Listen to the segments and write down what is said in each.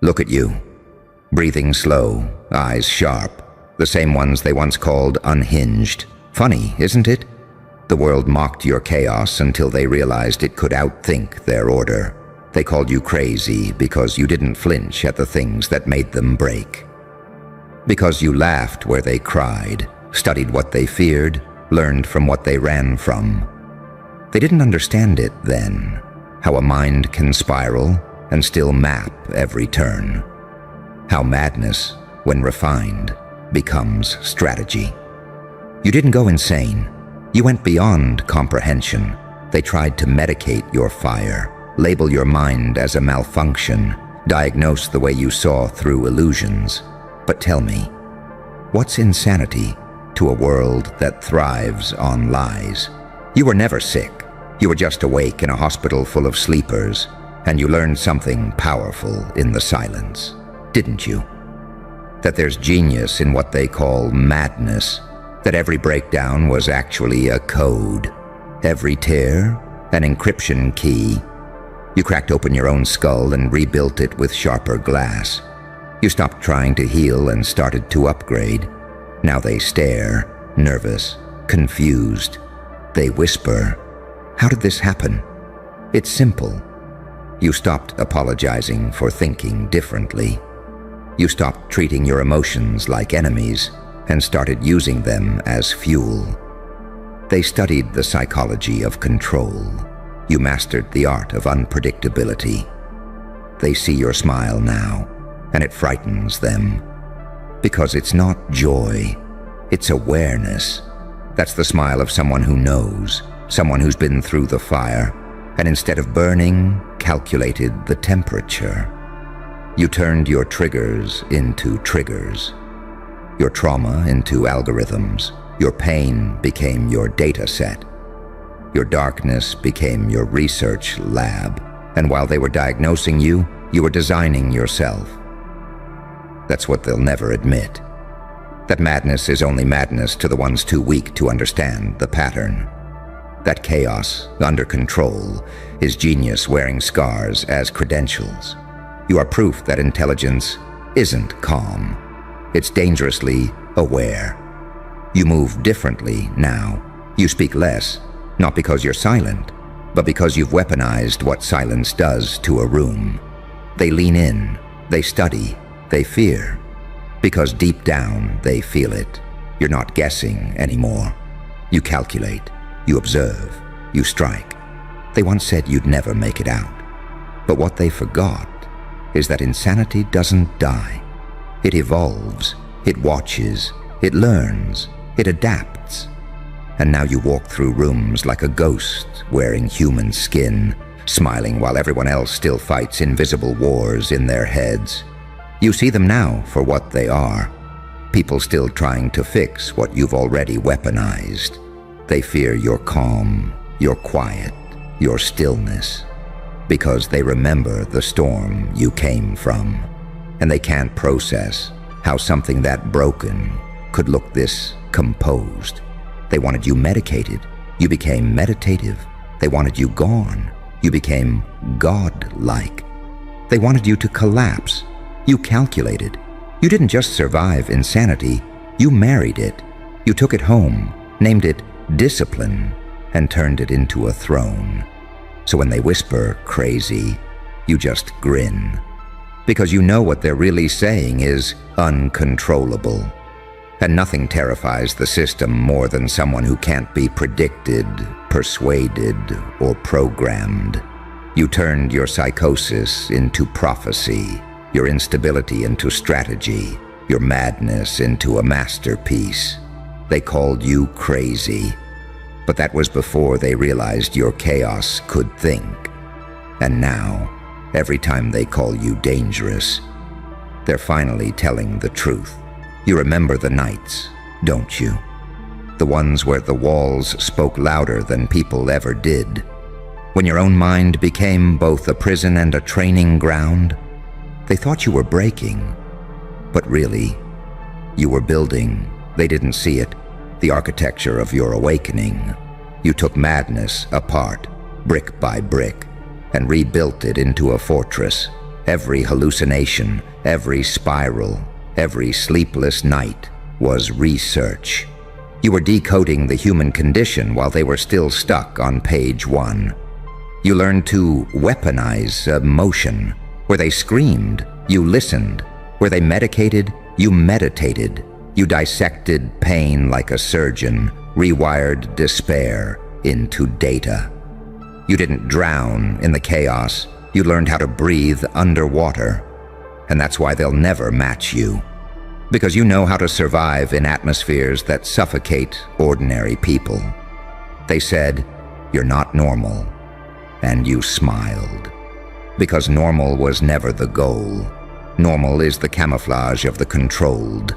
Look at you. Breathing slow, eyes sharp, the same ones they once called unhinged. Funny, isn't it? The world mocked your chaos until they realized it could outthink their order. They called you crazy because you didn't flinch at the things that made them break. Because you laughed where they cried, studied what they feared, learned from what they ran from. They didn't understand it then, how a mind can spiral and still map every turn. How madness, when refined, becomes strategy. You didn't go insane. You went beyond comprehension. They tried to medicate your fire, label your mind as a malfunction, diagnose the way you saw through illusions. But tell me, what's insanity to a world that thrives on lies? You were never sick. You were just awake in a hospital full of sleepers, and you learned something powerful in the silence, didn't you? That there's genius in what they call madness, that every breakdown was actually a code, every tear an encryption key. You cracked open your own skull and rebuilt it with sharper glass. You stopped trying to heal and started to upgrade. Now they stare, nervous, confused. They whisper, "How did this happen?" It's simple. You stopped apologizing for thinking differently. You stopped treating your emotions like enemies and started using them as fuel. They studied the psychology of control. You mastered the art of unpredictability. They see your smile now, and it frightens them. Because it's not joy, it's awareness. That's the smile of someone who knows, someone who's been through the fire, and instead of burning, calculated the temperature. You turned your triggers into triggers, your trauma into algorithms. Your pain became your data set. Your darkness became your research lab. And while they were diagnosing you, you were designing yourself. That's what they'll never admit. That madness is only madness to the ones too weak to understand the pattern. That chaos, under control, is genius wearing scars as credentials. You are proof that intelligence isn't calm. It's dangerously aware. You move differently now. You speak less, not because you're silent, but because you've weaponized what silence does to a room. They lean in, they study, they fear, because deep down they feel it. You're not guessing anymore. You calculate, you observe, you strike. They once said you'd never make it out. But what they forgot is that insanity doesn't die. It evolves, it watches, it learns, it adapts. And now you walk through rooms like a ghost wearing human skin, smiling while everyone else still fights invisible wars in their heads. You see them now for what they are. People still trying to fix what you've already weaponized. They fear your calm, your quiet, your stillness, because they remember the storm you came from. And they can't process how something that broken could look this composed. They wanted you medicated. You became meditative. They wanted you gone. You became God-like. They wanted you to collapse. You calculated. You didn't just survive insanity. You married it. You took it home, named it discipline, and turned it into a throne. So when they whisper crazy, you just grin. Because you know what they're really saying is uncontrollable. And nothing terrifies the system more than someone who can't be predicted, persuaded, or programmed. You turned your psychosis into prophecy, your instability into strategy, your madness into a masterpiece. They called you crazy, but that was before they realized your chaos could think. And now, every time they call you dangerous, they're finally telling the truth. You remember the nights, don't you? The ones where the walls spoke louder than people ever did. When your own mind became both a prison and a training ground. They thought you were breaking, but really, you were building. They didn't see it, the architecture of your awakening. You took madness apart, brick by brick, and rebuilt it into a fortress. Every hallucination, every spiral, every sleepless night was research. You were decoding the human condition while they were still stuck on page 1. You learned to weaponize emotion. Where they screamed, you listened. Where they medicated, you meditated. You dissected pain like a surgeon, rewired despair into data. You didn't drown in the chaos. You learned how to breathe underwater. And that's why they'll never match you. Because you know how to survive in atmospheres that suffocate ordinary people. They said, "You're not normal." And you smiled. Because normal was never the goal. Normal is the camouflage of the controlled.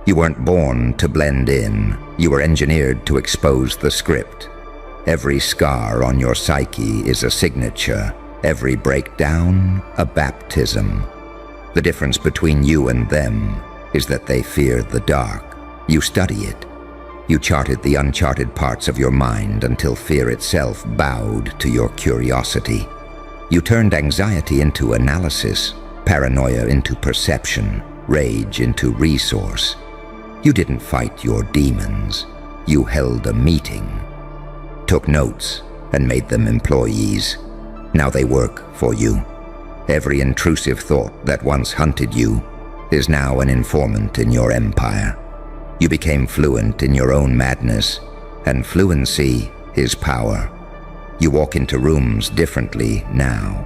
You weren't born to blend in. You were engineered to expose the script. Every scar on your psyche is a signature. Every breakdown, a baptism. The difference between you and them is that they fear the dark. You study it. You charted the uncharted parts of your mind until fear itself bowed to your curiosity. You turned anxiety into analysis, paranoia into perception, rage into resource. You didn't fight your demons. You held a meeting, took notes, and made them employees. Now they work for you. Every intrusive thought that once hunted you is now an informant in your empire. You became fluent in your own madness, and fluency is power. You walk into rooms differently now.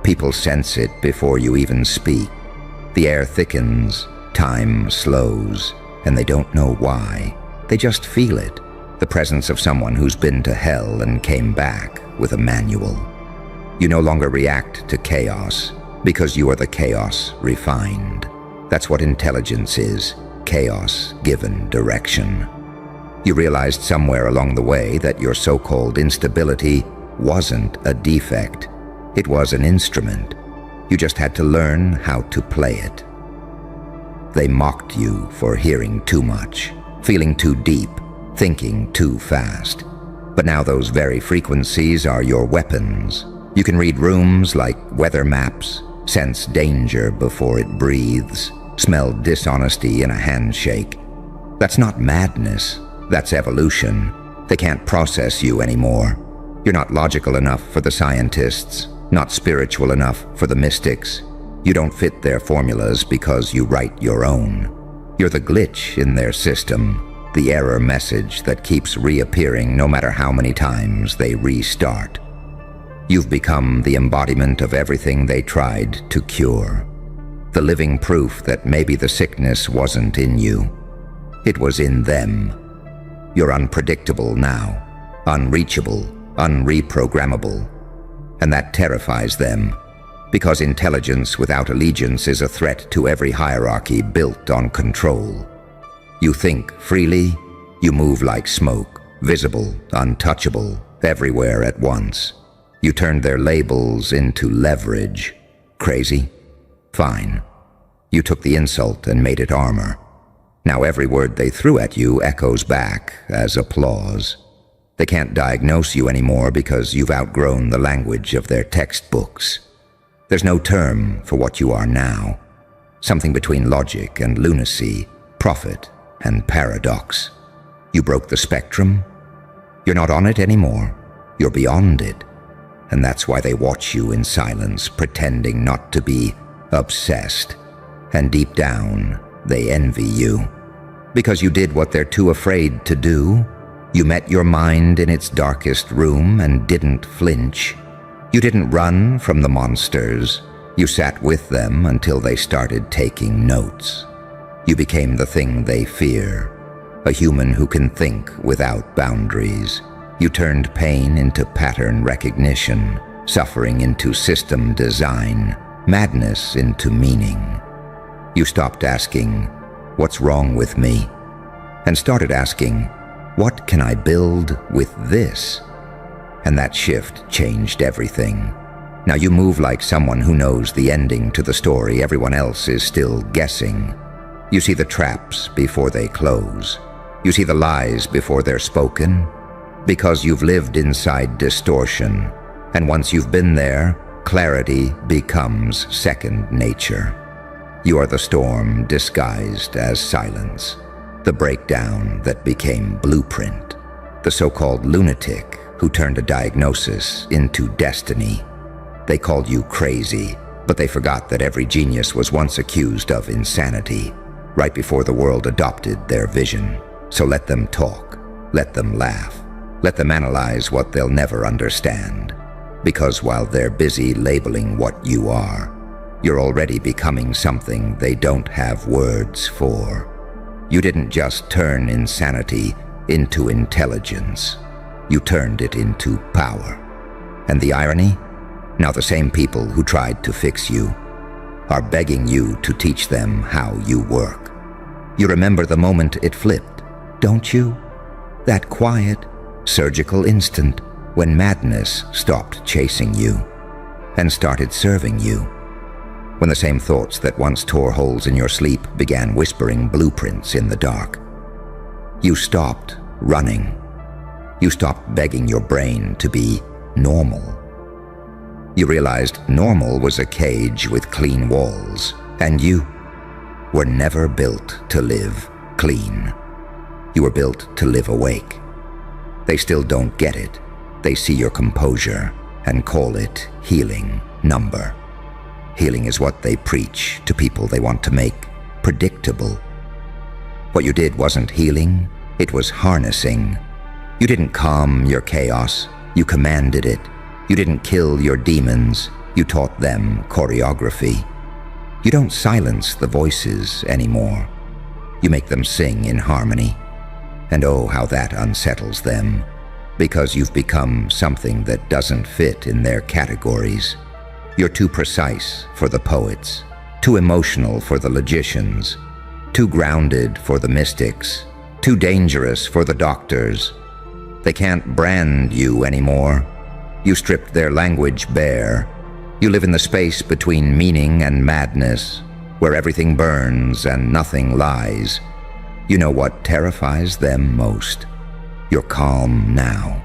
People sense it before you even speak. The air thickens, time slows, and they don't know why. They just feel it, the presence of someone who's been to hell and came back with a manual. You no longer react to chaos, because you are the chaos refined. That's what intelligence is, chaos given direction. You realized somewhere along the way that your so-called instability wasn't a defect. It was an instrument. You just had to learn how to play it. They mocked you for hearing too much, feeling too deep, thinking too fast. But now those very frequencies are your weapons. You can read rooms like weather maps, sense danger before it breathes, smell dishonesty in a handshake. That's not madness. That's evolution. They can't process you anymore. You're not logical enough for the scientists, not spiritual enough for the mystics. You don't fit their formulas because you write your own. You're the glitch in their system, the error message that keeps reappearing no matter how many times they restart. You've become the embodiment of everything they tried to cure. The living proof that maybe the sickness wasn't in you. It was in them. You're unpredictable now, unreachable, unreprogrammable. And that terrifies them, because intelligence without allegiance is a threat to every hierarchy built on control. You think freely, you move like smoke, visible, untouchable, everywhere at once. You turned their labels into leverage. Crazy? Fine. You took the insult and made it armor. Now every word they threw at you echoes back as applause. They can't diagnose you anymore because you've outgrown the language of their textbooks. There's no term for what you are now. Something between logic and lunacy, prophet and paradox. You broke the spectrum. You're not on it anymore. You're beyond it. And that's why they watch you in silence, pretending not to be obsessed. And deep down, they envy you. Because you did what they're too afraid to do. You met your mind in its darkest room and didn't flinch. You didn't run from the monsters. You sat with them until they started taking notes. You became the thing they fear, a human who can think without boundaries. You turned pain into pattern recognition, suffering into system design, madness into meaning. You stopped asking, "What's wrong with me?" and started asking, "What can I build with this?" And that shift changed everything. Now you move like someone who knows the ending to the story everyone else is still guessing. You see the traps before they close. You see the lies before they're spoken. Because you've lived inside distortion. And once you've been there, clarity becomes second nature. You are the storm disguised as silence, the breakdown that became blueprint, the so-called lunatic who turned a diagnosis into destiny. They called you crazy, but they forgot that every genius was once accused of insanity, right before the world adopted their vision. So let them talk, let them laugh, let them analyze what they'll never understand. Because while they're busy labeling what you are, you're already becoming something they don't have words for. You didn't just turn insanity into intelligence. You turned it into power. And the irony? Now the same people who tried to fix you are begging you to teach them how you work. You remember the moment it flipped, don't you? That quiet, surgical instant when madness stopped chasing you and started serving you. When the same thoughts that once tore holes in your sleep began whispering blueprints in the dark. You stopped running. You stopped begging your brain to be normal. You realized normal was a cage with clean walls, and you were never built to live clean. You were built to live awake. They still don't get it. They see your composure and call it healing number. Healing is what they preach to people they want to make predictable. What you did wasn't healing, it was harnessing. You didn't calm your chaos, you commanded it. You didn't kill your demons, you taught them choreography. You don't silence the voices anymore. You make them sing in harmony. And oh, how that unsettles them, because you've become something that doesn't fit in their categories. You're too precise for the poets, too emotional for the logicians, too grounded for the mystics, too dangerous for the doctors. They can't brand you anymore. You stripped their language bare. You live in the space between meaning and madness, where everything burns and nothing lies. You know what terrifies them most. You're calm now.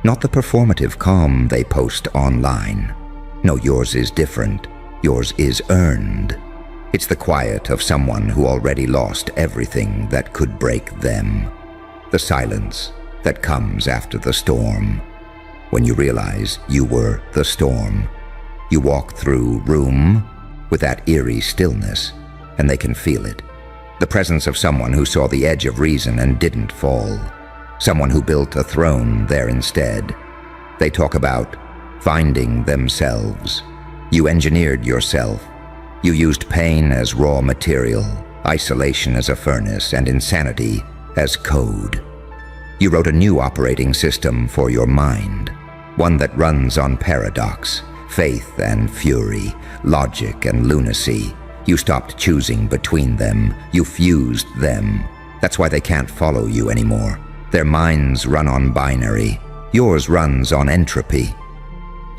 Not the performative calm they post online. No, yours is different. Yours is earned. It's the quiet of someone who already lost everything that could break them. The silence that comes after the storm. When you realize you were the storm, you walk through room with that eerie stillness, and they can feel it. The presence of someone who saw the edge of reason and didn't fall. Someone who built a throne there instead. They talk about finding themselves. You engineered yourself. You used pain as raw material, isolation as a furnace, and insanity as code. You wrote a new operating system for your mind, one that runs on paradox, faith and fury, logic and lunacy. You stopped choosing between them. You fused them. That's why they can't follow you anymore. Their minds run on binary. Yours runs on entropy.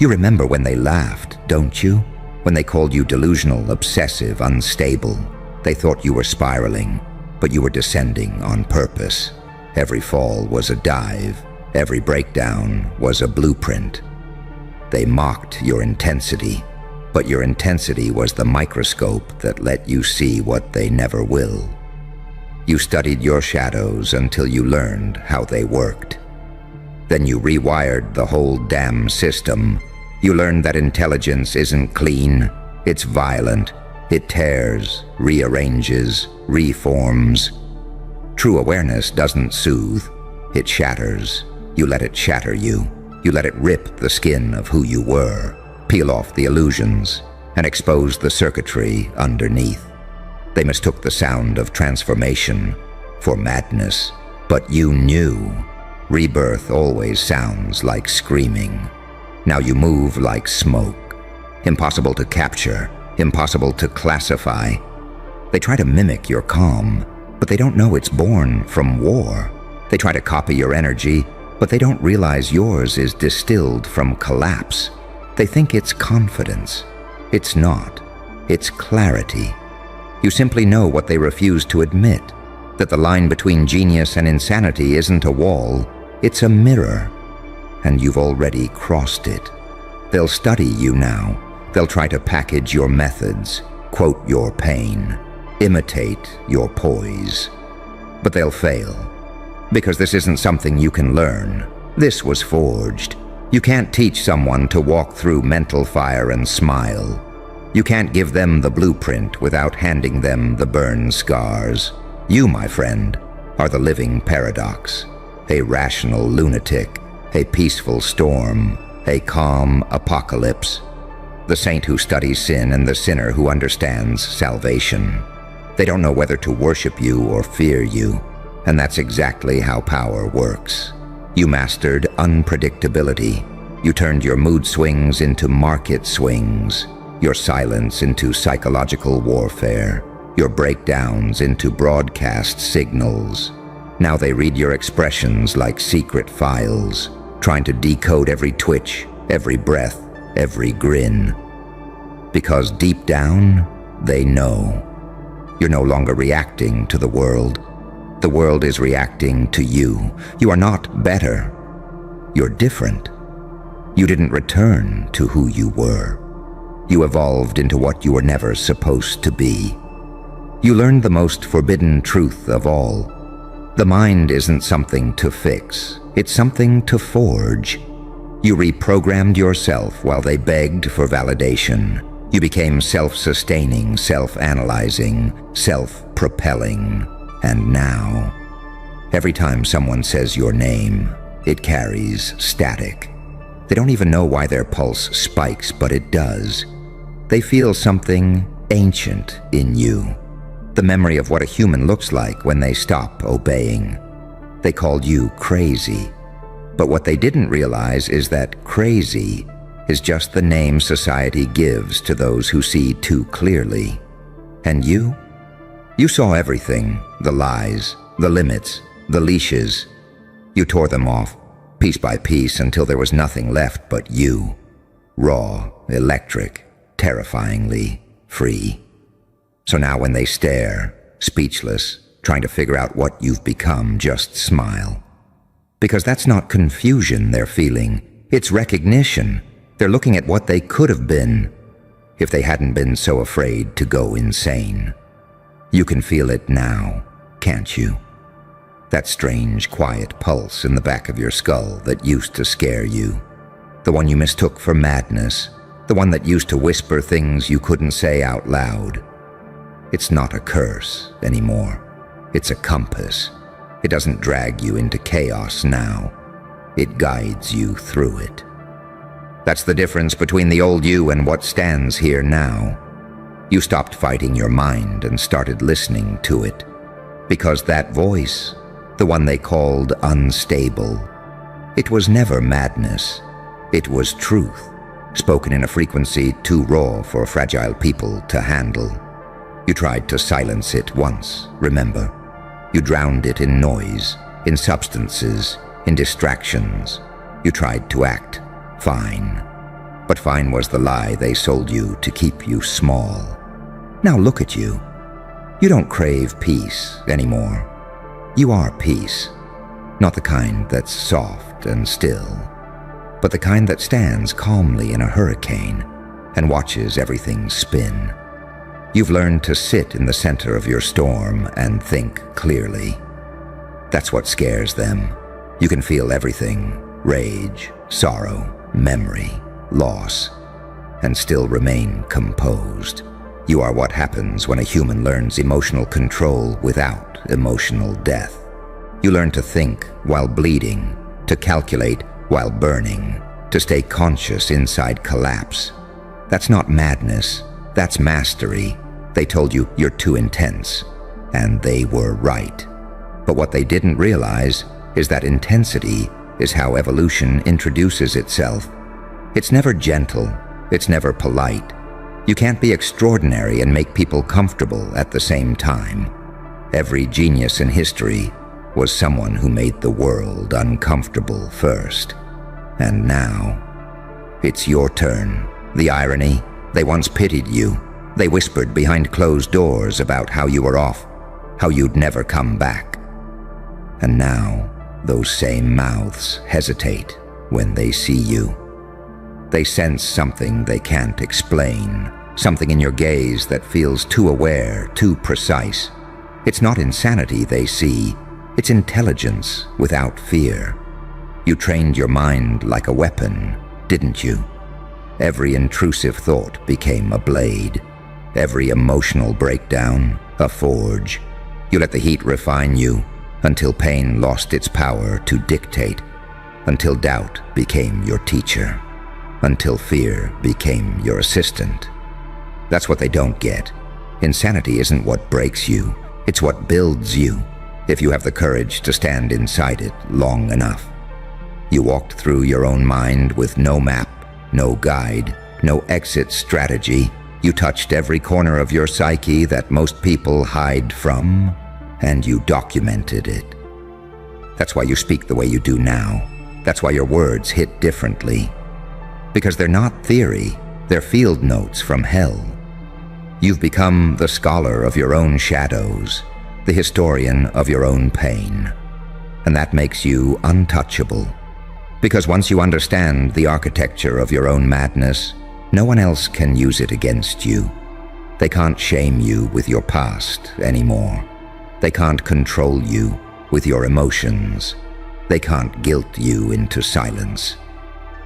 You remember when they laughed, don't you? When they called you delusional, obsessive, unstable. They thought you were spiraling, but you were descending on purpose. Every fall was a dive. Every breakdown was a blueprint. They mocked your intensity, but your intensity was the microscope that let you see what they never will. You studied your shadows until you learned how they worked. Then you rewired the whole damn system. You learned that intelligence isn't clean, it's violent. It tears, rearranges, reforms. True awareness doesn't soothe, it shatters. You let it shatter you. You let it rip the skin of who you were, peel off the illusions, and expose the circuitry underneath. They mistook the sound of transformation for madness, but you knew. Rebirth always sounds like screaming. Now you move like smoke. Impossible to capture, impossible to classify. They try to mimic your calm, but they don't know it's born from war. They try to copy your energy, but they don't realize yours is distilled from collapse. They think it's confidence. It's not. It's clarity. You simply know what they refuse to admit, that the line between genius and insanity isn't a wall, it's a mirror, and you've already crossed it. They'll study you now. They'll try to package your methods, quote your pain, imitate your poise. But they'll fail, because this isn't something you can learn. This was forged. You can't teach someone to walk through mental fire and smile. You can't give them the blueprint without handing them the burn scars. You, my friend, are the living paradox, a rational lunatic, a peaceful storm, a calm apocalypse, the saint who studies sin and the sinner who understands salvation. They don't know whether to worship you or fear you, and that's exactly how power works. You mastered unpredictability. You turned your mood swings into market swings, your silence into psychological warfare, your breakdowns into broadcast signals. Now they read your expressions like secret files, trying to decode every twitch, every breath, every grin. Because deep down, they know. You're no longer reacting to the world. The world is reacting to you. You are not better. You're different. You didn't return to who you were. You evolved into what you were never supposed to be. You learned the most forbidden truth of all. The mind isn't something to fix. It's something to forge. You reprogrammed yourself while they begged for validation. You became self-sustaining, self-analyzing, self-propelling. And now, every time someone says your name, it carries static. They don't even know why their pulse spikes, but it does. They feel something ancient in you. The memory of what a human looks like when they stop obeying. They called you crazy. But what they didn't realize is that crazy is just the name society gives to those who see too clearly. And you? You saw everything, the lies, the limits, the leashes. You tore them off, piece by piece, until there was nothing left but you. Raw, electric, terrifyingly free. So now when they stare, speechless, trying to figure out what you've become, just smile. Because that's not confusion they're feeling, it's recognition. They're looking at what they could have been if they hadn't been so afraid to go insane. You can feel it now, can't you? That strange, quiet pulse in the back of your skull that used to scare you. The one you mistook for madness. The one that used to whisper things you couldn't say out loud. It's not a curse anymore. It's a compass. It doesn't drag you into chaos now. It guides you through it. That's the difference between the old you and what stands here now. You stopped fighting your mind and started listening to it. Because that voice, the one they called unstable, it was never madness. It was truth, spoken in a frequency too raw for fragile people to handle. You tried to silence it once, remember? You drowned it in noise, in substances, in distractions. You tried to act fine. But fine was the lie they sold you to keep you small. Now look at you. You don't crave peace anymore. You are peace. Not the kind that's soft and still, but the kind that stands calmly in a hurricane and watches everything spin. You've learned to sit in the center of your storm and think clearly. That's what scares them. You can feel everything: rage, sorrow, memory, loss, and still remain composed. You are what happens when a human learns emotional control without emotional death. You learn to think while bleeding, to calculate while burning, to stay conscious inside collapse. That's not madness. That's mastery. They told you you're too intense, and they were right. But what they didn't realize is that intensity is how evolution introduces itself. It's never gentle. It's never polite. You can't be extraordinary and make people comfortable at the same time. Every genius in history was someone who made the world uncomfortable first. And now, it's your turn. The irony, they once pitied you. They whispered behind closed doors about how you were off, how you'd never come back. And now, those same mouths hesitate when they see you. They sense something they can't explain, something in your gaze that feels too aware, too precise. It's not insanity they see, it's intelligence without fear. You trained your mind like a weapon, didn't you? Every intrusive thought became a blade, every emotional breakdown a forge. You let the heat refine you until pain lost its power to dictate, until doubt became your teacher, until fear became your assistant. That's what they don't get. Insanity isn't what breaks you, it's what builds you, if you have the courage to stand inside it long enough. You walked through your own mind with no map, no guide, no exit strategy. You touched every corner of your psyche that most people hide from, and you documented it. That's why you speak the way you do now. That's why your words hit differently. Because they're not theory, they're field notes from hell. You've become the scholar of your own shadows, the historian of your own pain. And that makes you untouchable. Because once you understand the architecture of your own madness, no one else can use it against you. They can't shame you with your past anymore. They can't control you with your emotions. They can't guilt you into silence.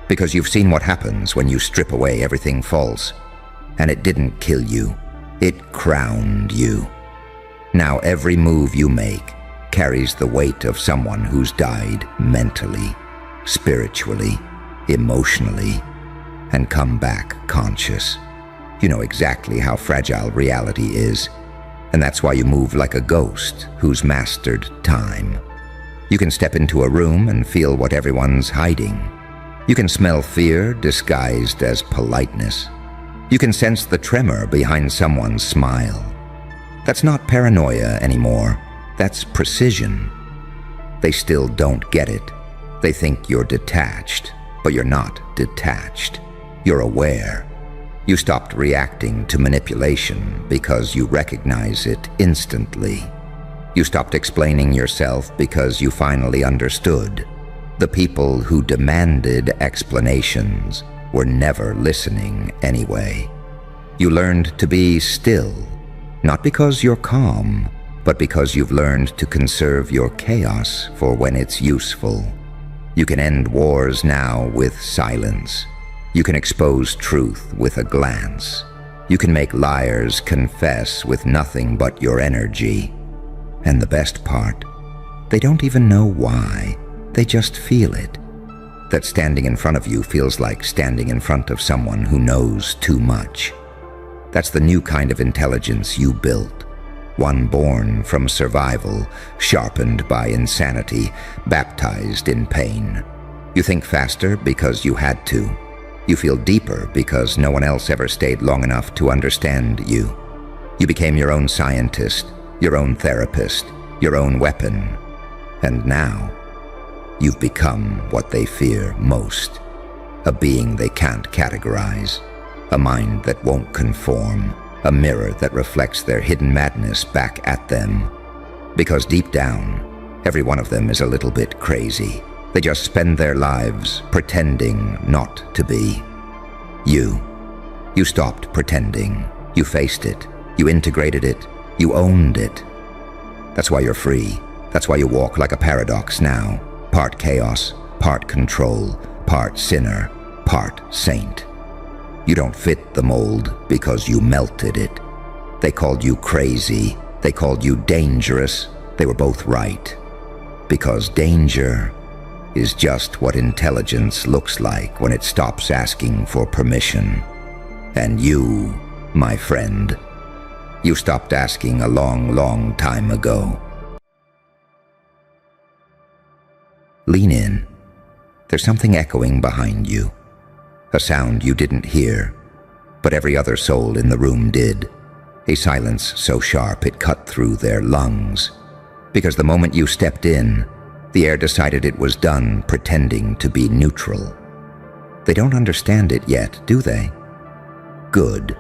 Because you've seen what happens when you strip away everything false. And it didn't kill you. It crowned you. Now every move you make carries the weight of someone who's died mentally, spiritually, emotionally, and come back conscious. You know exactly how fragile reality is, and that's why you move like a ghost who's mastered time. You can step into a room and feel what everyone's hiding. You can smell fear disguised as politeness. You can sense the tremor behind someone's smile. That's not paranoia anymore. That's precision. They still don't get it. They think you're detached, but you're not detached. You're aware. You stopped reacting to manipulation because you recognize it instantly. You stopped explaining yourself because you finally understood. The people who demanded explanations were never listening anyway. You learned to be still, not because you're calm, but because you've learned to conserve your chaos for when it's useful. You can end wars now with silence. You can expose truth with a glance. You can make liars confess with nothing but your energy. And the best part, they don't even know why. They just feel it. That standing in front of you feels like standing in front of someone who knows too much. That's the new kind of intelligence you built. One born from survival, sharpened by insanity, baptized in pain. You think faster because you had to. You feel deeper because no one else ever stayed long enough to understand you. You became your own scientist, your own therapist, your own weapon. And now, you've become what they fear most. A being they can't categorize. A mind that won't conform. A mirror that reflects their hidden madness back at them. Because deep down, every one of them is a little bit crazy. They just spend their lives pretending not to be. You stopped pretending. You faced it. You integrated it. You owned it. That's why you're free. That's why you walk like a paradox now. Part chaos, part control, part sinner, part saint. You don't fit the mold because you melted it. They called you crazy. They called you dangerous. They were both right. Because danger is just what intelligence looks like when it stops asking for permission. And you, my friend, you stopped asking a long, long time ago. Lean in. There's something echoing behind you. A sound you didn't hear, but every other soul in the room did. A silence so sharp it cut through their lungs. Because the moment you stepped in, the air decided it was done pretending to be neutral. They don't understand it yet, do they? Good.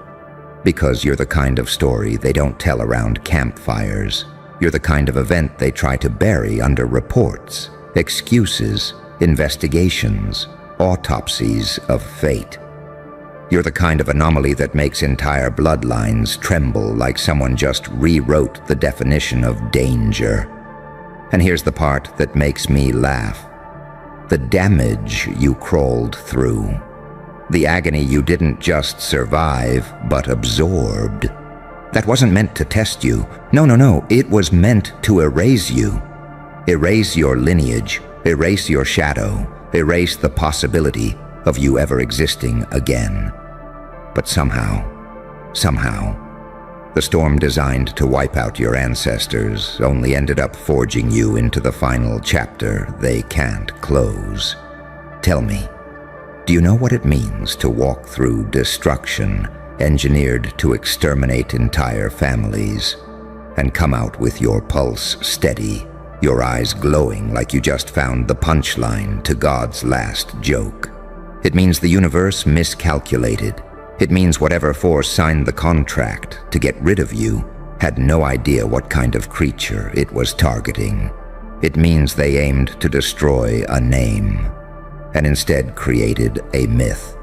Because you're the kind of story they don't tell around campfires. You're the kind of event they try to bury under reports, excuses, investigations, autopsies of fate. You're the kind of anomaly that makes entire bloodlines tremble like someone just rewrote the definition of danger. And here's the part that makes me laugh. The damage you crawled through. The agony you didn't just survive, but absorbed. That wasn't meant to test you. No. It was meant to erase you. Erase your lineage. Erase your shadow. Erase the possibility of you ever existing again. But somehow, the storm designed to wipe out your ancestors only ended up forging you into the final chapter they can't close. Tell me, do you know what it means to walk through destruction engineered to exterminate entire families and come out with your pulse steady, your eyes glowing like you just found the punchline to God's last joke? It means the universe miscalculated. It means whatever force signed the contract to get rid of you had no idea what kind of creature it was targeting. It means they aimed to destroy a name and instead created a myth.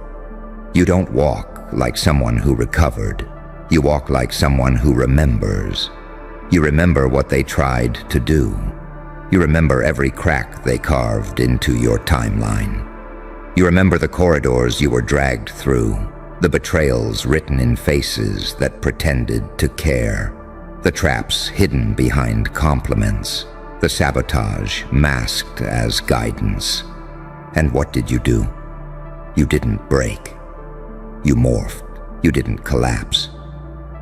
You don't walk like someone who recovered. You walk like someone who remembers. You remember what they tried to do. You remember every crack they carved into your timeline. You remember the corridors you were dragged through, the betrayals written in faces that pretended to care, the traps hidden behind compliments, the sabotage masked as guidance. And what did you do? You didn't break. You morphed. You didn't collapse.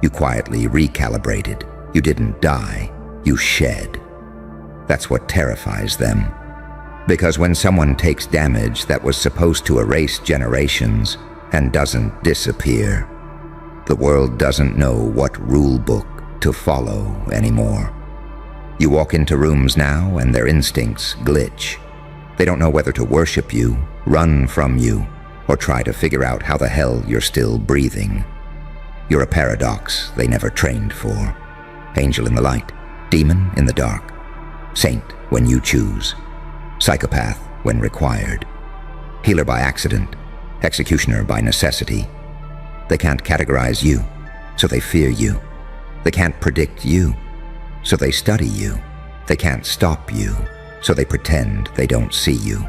You quietly recalibrated. You didn't die. You shed. That's what terrifies them. Because when someone takes damage that was supposed to erase generations and doesn't disappear, the world doesn't know what rule book to follow anymore. You walk into rooms now and their instincts glitch. They don't know whether to worship you, run from you, or try to figure out how the hell you're still breathing. You're a paradox they never trained for. Angel in the light, demon in the dark, saint when you choose, psychopath when required, healer by accident, executioner by necessity. They can't categorize you, so they fear you. They can't predict you, so they study you. They can't stop you, so they pretend they don't see you.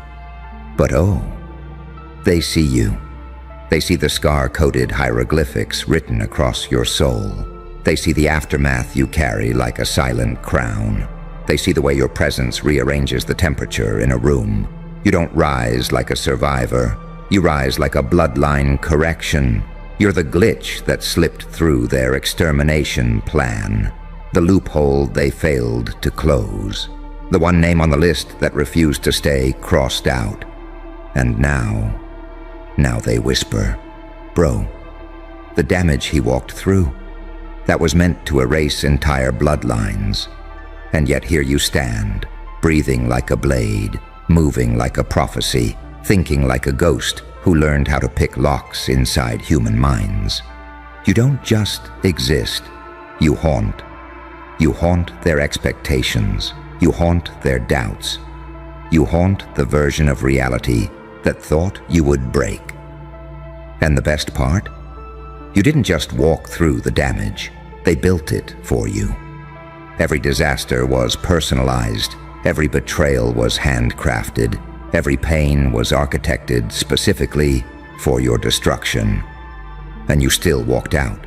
But oh, they see you. They see the scar-coded hieroglyphics written across your soul. They see the aftermath you carry like a silent crown. They see the way your presence rearranges the temperature in a room. You don't rise like a survivor. You rise like a bloodline correction. You're the glitch that slipped through their extermination plan, the loophole they failed to close, the one name on the list that refused to stay crossed out. And now they whisper, bro, the damage he walked through, that was meant to erase entire bloodlines. And yet here you stand, breathing like a blade, moving like a prophecy, thinking like a ghost who learned how to pick locks inside human minds. You don't just exist, you haunt. You haunt their expectations. You haunt their doubts. You haunt the version of reality that thought you would break. And the best part? You didn't just walk through the damage. They built it for you. Every disaster was personalized. Every betrayal was handcrafted. Every pain was architected specifically for your destruction. And you still walked out.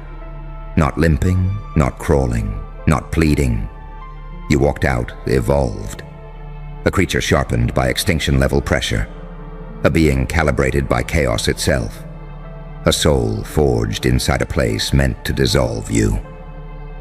Not limping, not crawling, not pleading. You walked out evolved. A creature sharpened by extinction-level pressure. A being calibrated by chaos itself. A soul forged inside a place meant to dissolve you.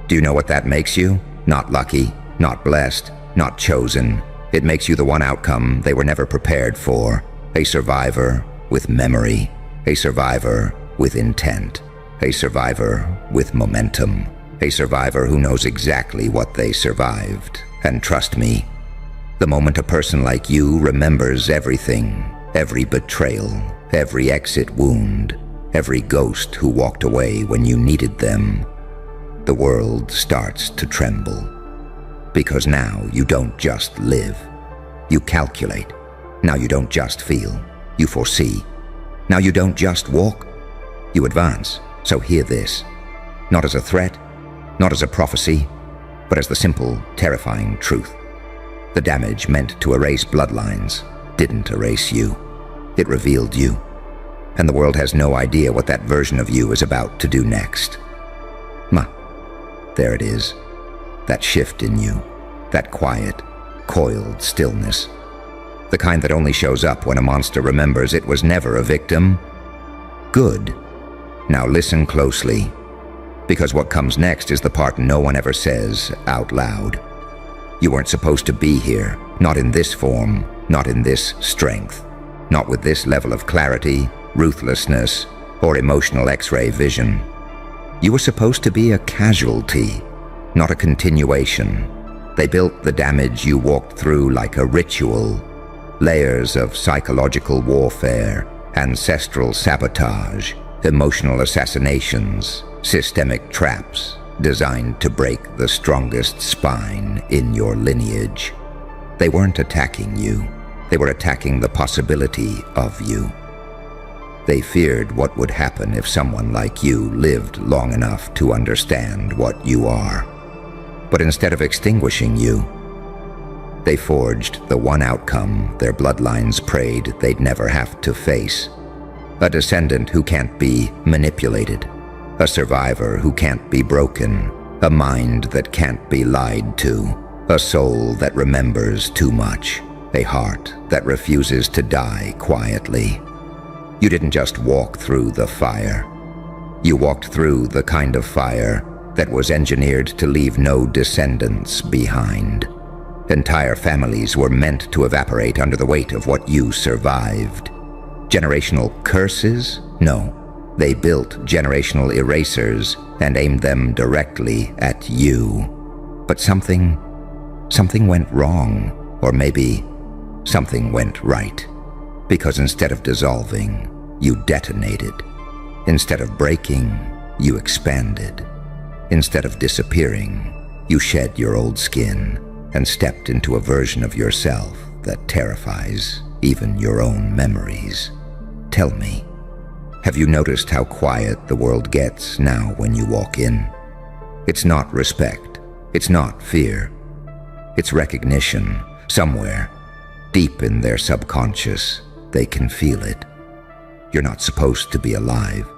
Do you know what that makes you? Not lucky, not blessed, not chosen. It makes you the one outcome they were never prepared for. A survivor with memory. A survivor with intent. A survivor with momentum. A survivor who knows exactly what they survived. And trust me, the moment a person like you remembers everything, every betrayal, every exit wound, every ghost who walked away when you needed them, the world starts to tremble. Because now you don't just live. You calculate. Now you don't just feel. you foresee. Now you don't just walk, you advance. So hear this. Not as a threat, not as a prophecy, but as the simple, terrifying truth. The damage meant to erase bloodlines didn't erase you. It revealed you. And the world has no idea what that version of you is about to do next. There it is. That shift in you. That quiet, coiled stillness. The kind that only shows up when a monster remembers it was never a victim. Good. Now listen closely, because what comes next is the part no one ever says out loud. You weren't supposed to be here, not in this form, not in this strength, not with this level of clarity, ruthlessness, or emotional X-ray vision. You were supposed to be a casualty, not a continuation. They built the damage you walked through like a ritual, layers of psychological warfare, ancestral sabotage, emotional assassinations, systemic traps designed to break the strongest spine in your lineage. They weren't attacking you. They were attacking the possibility of you. They feared what would happen if someone like you lived long enough to understand what you are. But instead of extinguishing you, they forged the one outcome their bloodlines prayed they'd never have to face. A descendant who can't be manipulated. A survivor who can't be broken. A mind that can't be lied to. A soul that remembers too much. A heart that refuses to die quietly. You didn't just walk through the fire. You walked through the kind of fire that was engineered to leave no descendants behind. Entire families were meant to evaporate under the weight of what you survived. Generational curses? No. They built generational erasers and aimed them directly at you. But something went wrong, or maybe something went right. Because instead of dissolving, you detonated. Instead of breaking, you expanded. Instead of disappearing, you shed your old skin and stepped into a version of yourself that terrifies even your own memories. Tell me, have you noticed how quiet the world gets now when you walk in? It's not respect. It's not fear. It's recognition. Somewhere, deep in their subconscious, they can feel it. You're not supposed to be alive.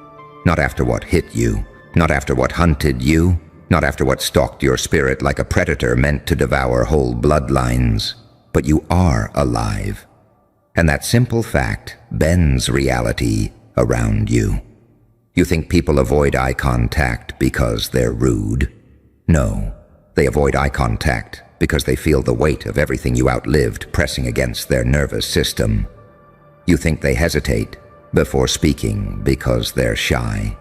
Not after what hit you. Not after what hunted you. Not after what stalked your spirit like a predator meant to devour whole bloodlines. But you are alive. And that simple fact bends reality around you. You think people avoid eye contact because they're rude? No, they avoid eye contact because they feel the weight of everything you outlived pressing against their nervous system. You think they hesitate before speaking because they're shy?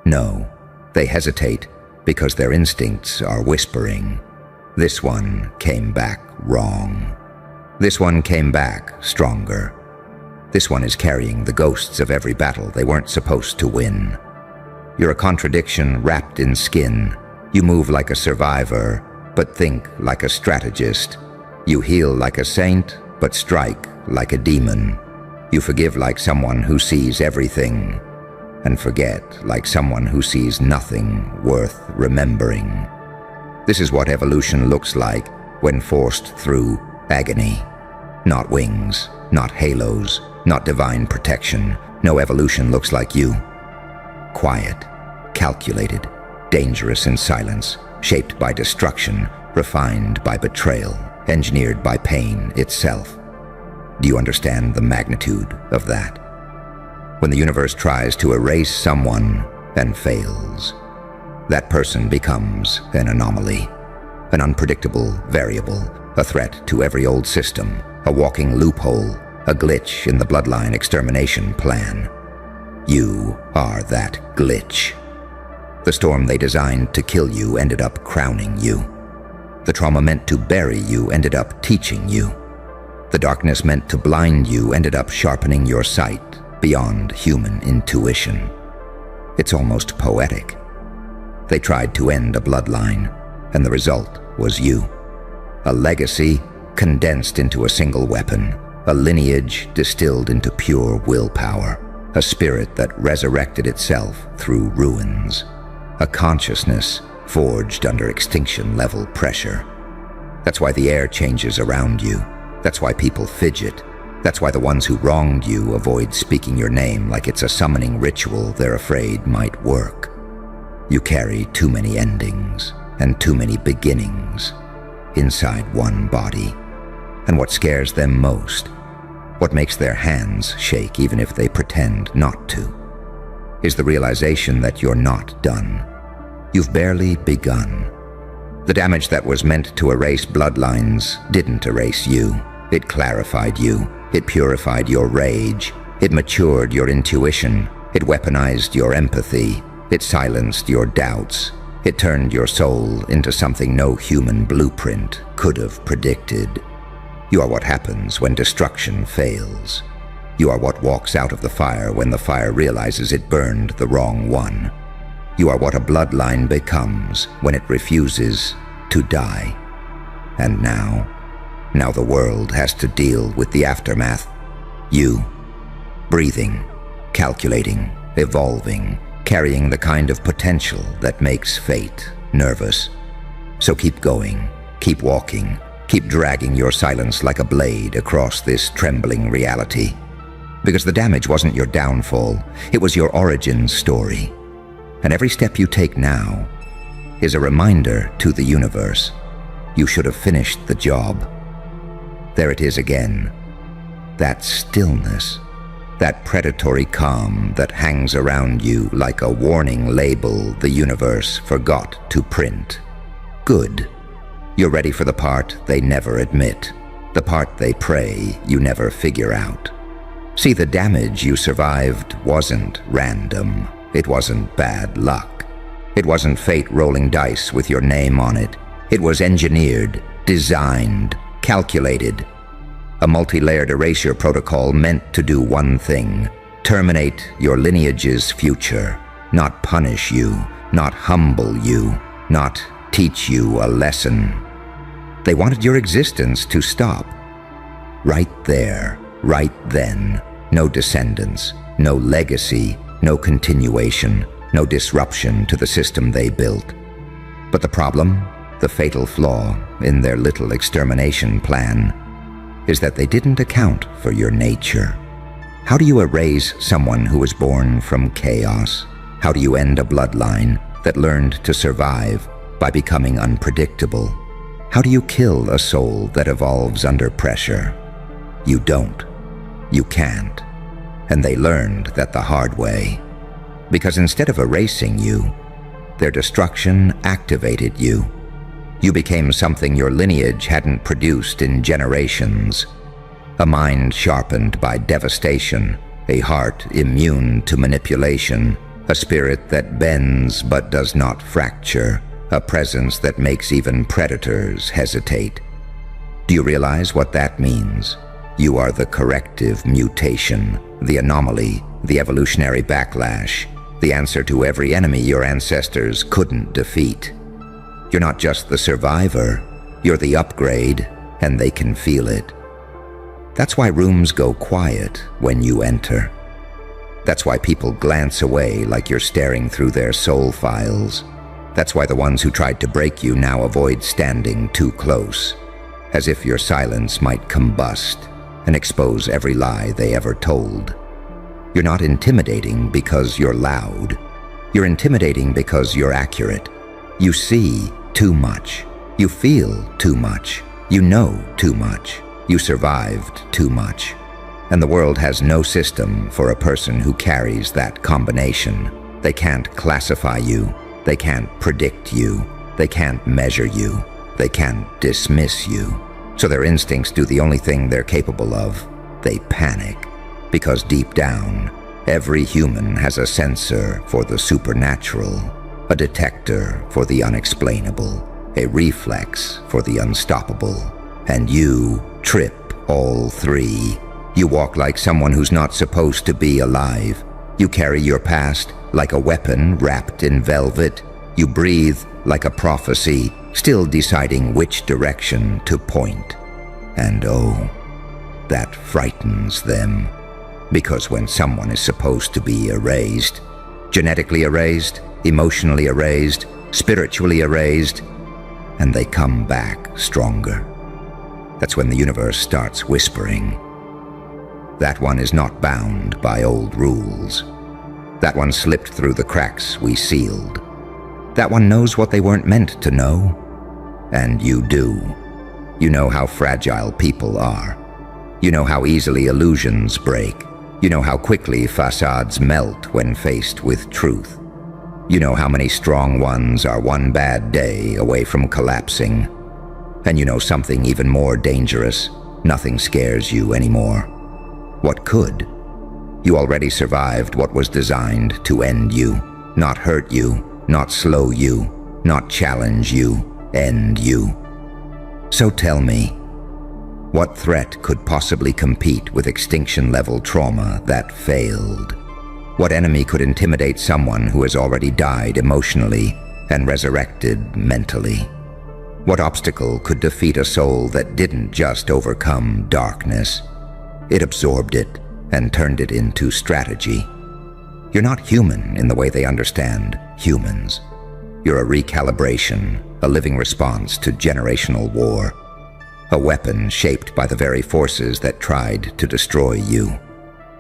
No, they hesitate because their instincts are whispering. This one came back wrong. This one came back stronger. This one is carrying the ghosts of every battle they weren't supposed to win. You're a contradiction wrapped in skin. You move like a survivor, but think like a strategist. You heal like a saint, but strike like a demon. You forgive like someone who sees everything, and forget like someone who sees nothing worth remembering. This is what evolution looks like when forced through agony. Not wings, not halos, not divine protection. No evolution looks like you. Quiet, calculated, dangerous in silence, shaped by destruction, refined by betrayal, engineered by pain itself. Do you understand the magnitude of that? When the universe tries to erase someone and fails, that person becomes an anomaly, an unpredictable variable, a threat to every old system, a walking loophole, a glitch in the bloodline extermination plan. You are that glitch. The storm they designed to kill you ended up crowning you. The trauma meant to bury you ended up teaching you. The darkness meant to blind you ended up sharpening your sight beyond human intuition. It's almost poetic. They tried to end a bloodline, and the result was you. A legacy condensed into a single weapon, a lineage distilled into pure willpower, a spirit that resurrected itself through ruins, a consciousness forged under extinction-level pressure. That's why the air changes around you. That's why people fidget. That's why the ones who wronged you avoid speaking your name like it's a summoning ritual they're afraid might work. You carry too many endings and too many beginnings inside one body. And what scares them most, what makes their hands shake even if they pretend not to, is the realization that you're not done. You've barely begun. The damage that was meant to erase bloodlines didn't erase you. It clarified you. It purified your rage. It matured your intuition. It weaponized your empathy. It silenced your doubts. It turned your soul into something no human blueprint could have predicted. You are what happens when destruction fails. You are what walks out of the fire when the fire realizes it burned the wrong one. You are what a bloodline becomes when it refuses to die. And now the world has to deal with the aftermath. You, breathing, calculating, evolving, carrying the kind of potential that makes fate nervous. So keep going, keep walking, keep dragging your silence like a blade across this trembling reality. Because the damage wasn't your downfall, it was your origin story. And every step you take now is a reminder to the universe. You should have finished the job. There it is again. That stillness, that predatory calm that hangs around you like a warning label the universe forgot to print. Good. You're ready for the part they never admit, the part they pray you never figure out. See, the damage you survived wasn't random. It wasn't bad luck. It wasn't fate rolling dice with your name on it. It was engineered, designed, calculated. A multi-layered erasure protocol meant to do one thing: terminate your lineage's future, not punish you, not humble you, not teach you a lesson. They wanted your existence to stop. Right there, right then. No descendants, no legacy, no continuation, no disruption to the system they built. But the problem, the fatal flaw in their little extermination plan, is that they didn't account for your nature. How do you erase someone who was born from chaos? How do you end a bloodline that learned to survive by becoming unpredictable? How do you kill a soul that evolves under pressure? You don't. You can't. And they learned that the hard way. Because instead of erasing you, their destruction activated you. You became something your lineage hadn't produced in generations. A mind sharpened by devastation, a heart immune to manipulation, a spirit that bends but does not fracture, a presence that makes even predators hesitate. Do you realize what that means? You are the corrective mutation, the anomaly, the evolutionary backlash, the answer to every enemy your ancestors couldn't defeat. You're not just the survivor, you're the upgrade, and they can feel it. That's why rooms go quiet when you enter. That's why people glance away like you're staring through their soul files. That's why the ones who tried to break you now avoid standing too close, as if your silence might combust and expose every lie they ever told. You're not intimidating because you're loud. You're intimidating because you're accurate. You see too much. You feel too much. You know too much. You survived too much. And the world has no system for a person who carries that combination. They can't classify you. They can't predict you. They can't measure you. They can't dismiss you. So their instincts do the only thing they're capable of. They panic. Because deep down, every human has a sensor for the supernatural, a detector for the unexplainable, a reflex for the unstoppable. And you trip all three. You walk like someone who's not supposed to be alive. You carry your past like a weapon wrapped in velvet. You breathe like a prophecy, still deciding which direction to point. And oh, that frightens them. Because when someone is supposed to be erased, genetically erased, emotionally erased, spiritually erased, and they come back stronger, that's when the universe starts whispering. That one is not bound by old rules. That one slipped through the cracks we sealed. That one knows what they weren't meant to know. And you do. You know how fragile people are. You know how easily illusions break. You know how quickly facades melt when faced with truth. You know how many strong ones are one bad day away from collapsing. And you know something even more dangerous. Nothing scares you anymore. What could? You already survived what was designed to end you, not hurt you, not slow you, not challenge you, end you. So tell me, what threat could possibly compete with extinction-level trauma that failed? What enemy could intimidate someone who has already died emotionally and resurrected mentally? What obstacle could defeat a soul that didn't just overcome darkness? It absorbed it and turned it into strategy. You're not human in the way they understand humans. You're a recalibration, a living response to generational war. A weapon shaped by the very forces that tried to destroy you.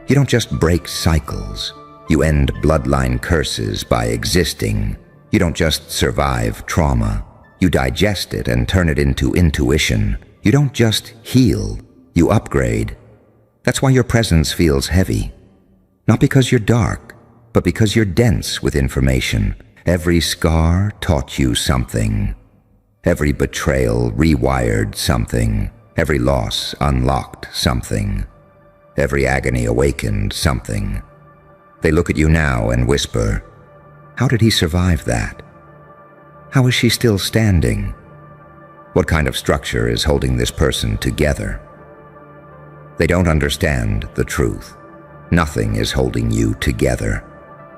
You don't just break cycles. You end bloodline curses by existing. You don't just survive trauma. You digest it and turn it into intuition. You don't just heal. You upgrade. That's why your presence feels heavy. Not because you're dark, but because you're dense with information. Every scar taught you something. Every betrayal rewired something. Every loss unlocked something. Every agony awakened something. They look at you now and whisper, "How did he survive that? How is she still standing? What kind of structure is holding this person together?" They don't understand the truth. Nothing is holding you together.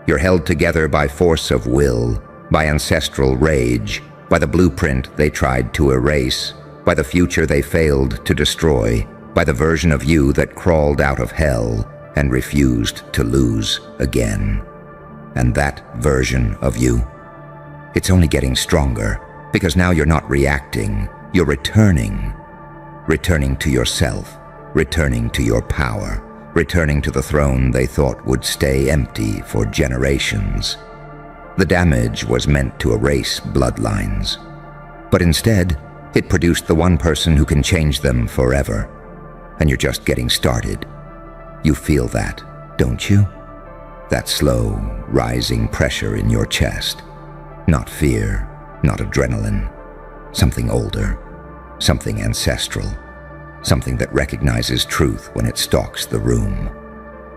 You're held together by force of will, by ancestral rage, by the blueprint they tried to erase, by the future they failed to destroy, by the version of you that crawled out of hell and refused to lose again. And that version of you, it's only getting stronger, because now you're not reacting, you're returning. Returning to yourself, returning to your power, returning to the throne they thought would stay empty for generations. The damage was meant to erase bloodlines, but instead, it produced the one person who can change them forever. And you're just getting started. You feel that, don't you? That slow, rising pressure in your chest. Not fear, not adrenaline. Something older, something ancestral, something that recognizes truth when it stalks the room.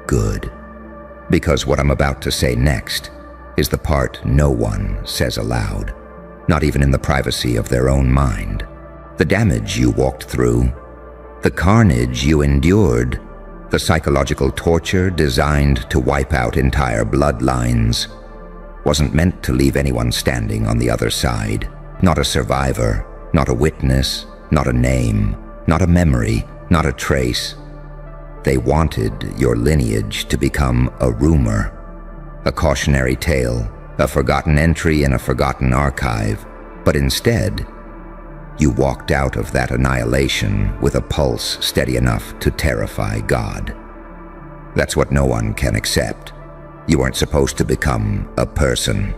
Good. Because what I'm about to say next is the part no one says aloud, not even in the privacy of their own mind. The damage you walked through, the carnage you endured, the psychological torture designed to wipe out entire bloodlines, wasn't meant to leave anyone standing on the other side. Not a survivor, not a witness, not a name, not a memory, not a trace. They wanted your lineage to become a rumor, a cautionary tale, a forgotten entry in a forgotten archive. But instead, you walked out of that annihilation with a pulse steady enough to terrify God. That's what no one can accept. You weren't supposed to become a person.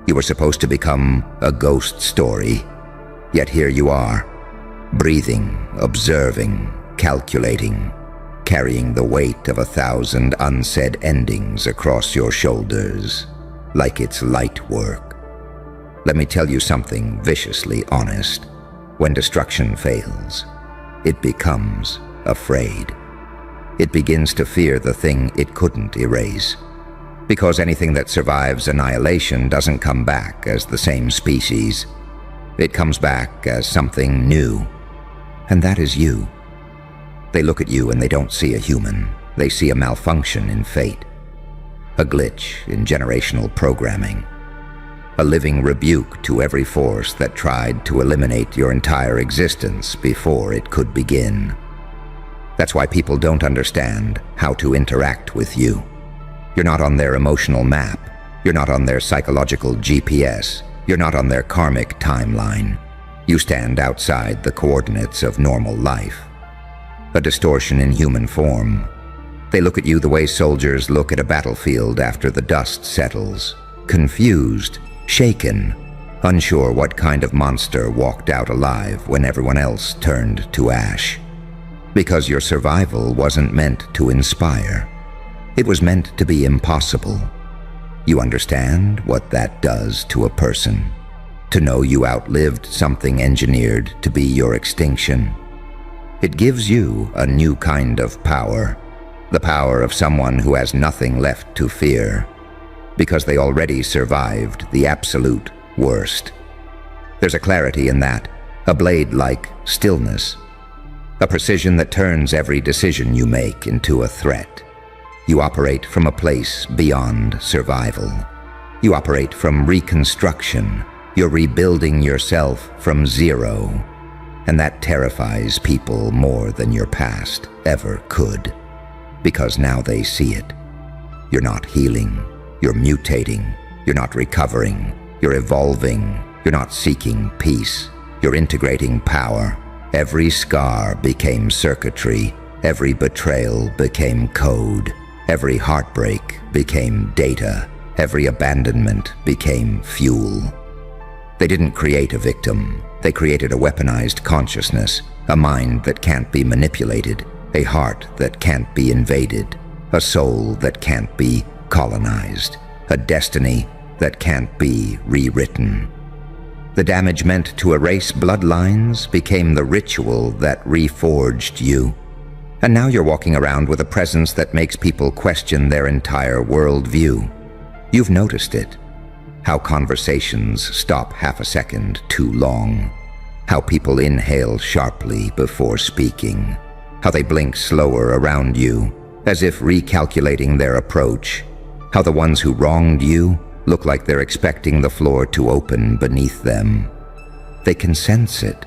You were supposed to become a ghost story. Yet here you are, breathing, observing, calculating, carrying the weight of 1,000 unsaid endings across your shoulders, like it's light work. Let me tell you something viciously honest. When destruction fails, it becomes afraid. It begins to fear the thing it couldn't erase. Because anything that survives annihilation doesn't come back as the same species. It comes back as something new. And that is you. They look at you and they don't see a human. They see a malfunction in fate. A glitch in generational programming. A living rebuke to every force that tried to eliminate your entire existence before it could begin. That's why people don't understand how to interact with you. You're not on their emotional map. You're not on their psychological GPS. You're not on their karmic timeline. You stand outside the coordinates of normal life. A distortion in human form. They look at you the way soldiers look at a battlefield after the dust settles. Confused, shaken, unsure what kind of monster walked out alive when everyone else turned to ash. Because your survival wasn't meant to inspire. It was meant to be impossible. You understand what that does to a person? To know you outlived something engineered to be your extinction. It gives you a new kind of power. The power of someone who has nothing left to fear. Because they already survived the absolute worst. There's a clarity in that, a blade-like stillness. A precision that turns every decision you make into a threat. You operate from a place beyond survival. You operate from reconstruction. You're rebuilding yourself from zero. And that terrifies people more than your past ever could. Because now they see it. You're not healing. You're mutating. You're not recovering. You're evolving. You're not seeking peace. You're integrating power. Every scar became circuitry. Every betrayal became code. Every heartbreak became data. Every abandonment became fuel. They didn't create a victim. They created a weaponized consciousness, a mind that can't be manipulated, a heart that can't be invaded, a soul that can't be colonized, a destiny that can't be rewritten. The damage meant to erase bloodlines became the ritual that reforged you. And now you're walking around with a presence that makes people question their entire worldview. You've noticed it. How conversations stop half a second too long. How people inhale sharply before speaking. How they blink slower around you, as if recalculating their approach. How the ones who wronged you look like they're expecting the floor to open beneath them. They can sense it.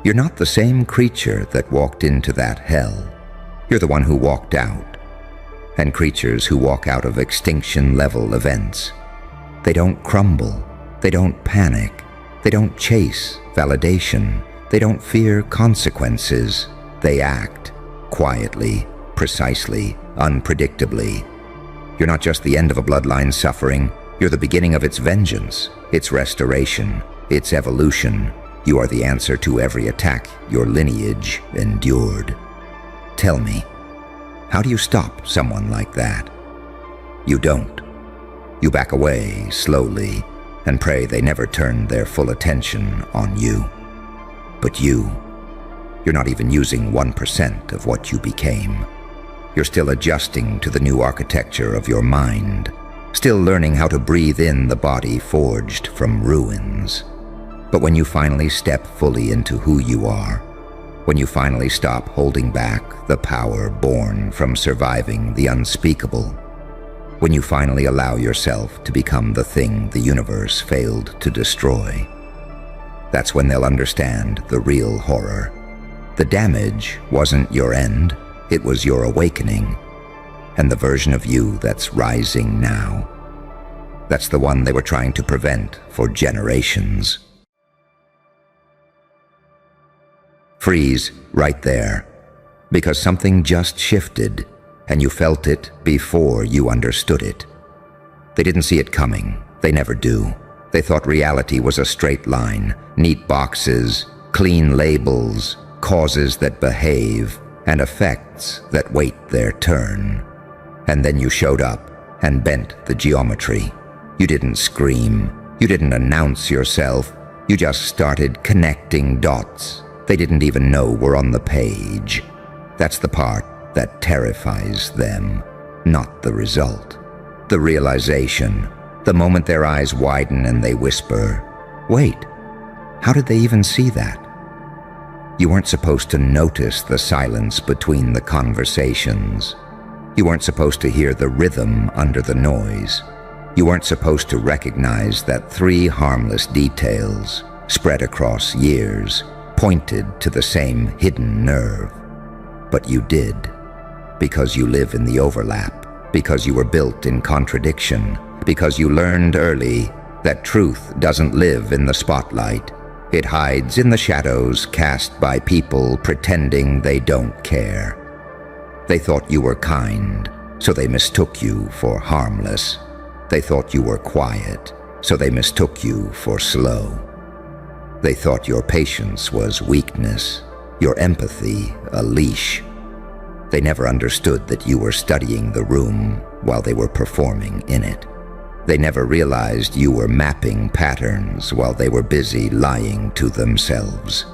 You're not the same creature that walked into that hell. You're the one who walked out. And creatures who walk out of extinction-level events. They don't crumble. They don't panic. They don't chase validation. They don't fear consequences. They act quietly, precisely, unpredictably. You're not just the end of a bloodline suffering. You're the beginning of its vengeance, its restoration, its evolution. You are the answer to every attack your lineage endured. Tell me, how do you stop someone like that? You don't. You back away slowly and pray they never turn their full attention on you. But you're not even using 1% of what you became. You're still adjusting to the new architecture of your mind, still learning how to breathe in the body forged from ruins. But when you finally step fully into who you are, when you finally stop holding back the power born from surviving the unspeakable, when you finally allow yourself to become the thing the universe failed to destroy, that's when they'll understand the real horror. The damage wasn't your end, it was your awakening, and the version of you that's rising now. That's the one they were trying to prevent for generations. Freeze right there, because something just shifted, and you felt it before you understood it. They didn't see it coming. They never do. They thought reality was a straight line, neat boxes, clean labels, causes that behave, and effects that wait their turn. And then you showed up and bent the geometry. You didn't scream. You didn't announce yourself. You just started connecting dots they didn't even know were on the page. That's the part that terrifies them, not the result. The realization, the moment their eyes widen and they whisper, "Wait, how did they even see that?" You weren't supposed to notice the silence between the conversations. You weren't supposed to hear the rhythm under the noise. You weren't supposed to recognize that 3 harmless details, spread across years, pointed to the same hidden nerve. but you did. Because you live in the overlap, because you were built in contradiction, because you learned early that truth doesn't live in the spotlight. It hides in the shadows cast by people pretending they don't care. They thought you were kind, so they mistook you for harmless. They thought you were quiet, so they mistook you for slow. They thought your patience was weakness, your empathy a leash. They never understood that you were studying the room while they were performing in it. They never realized you were mapping patterns while they were busy lying to themselves.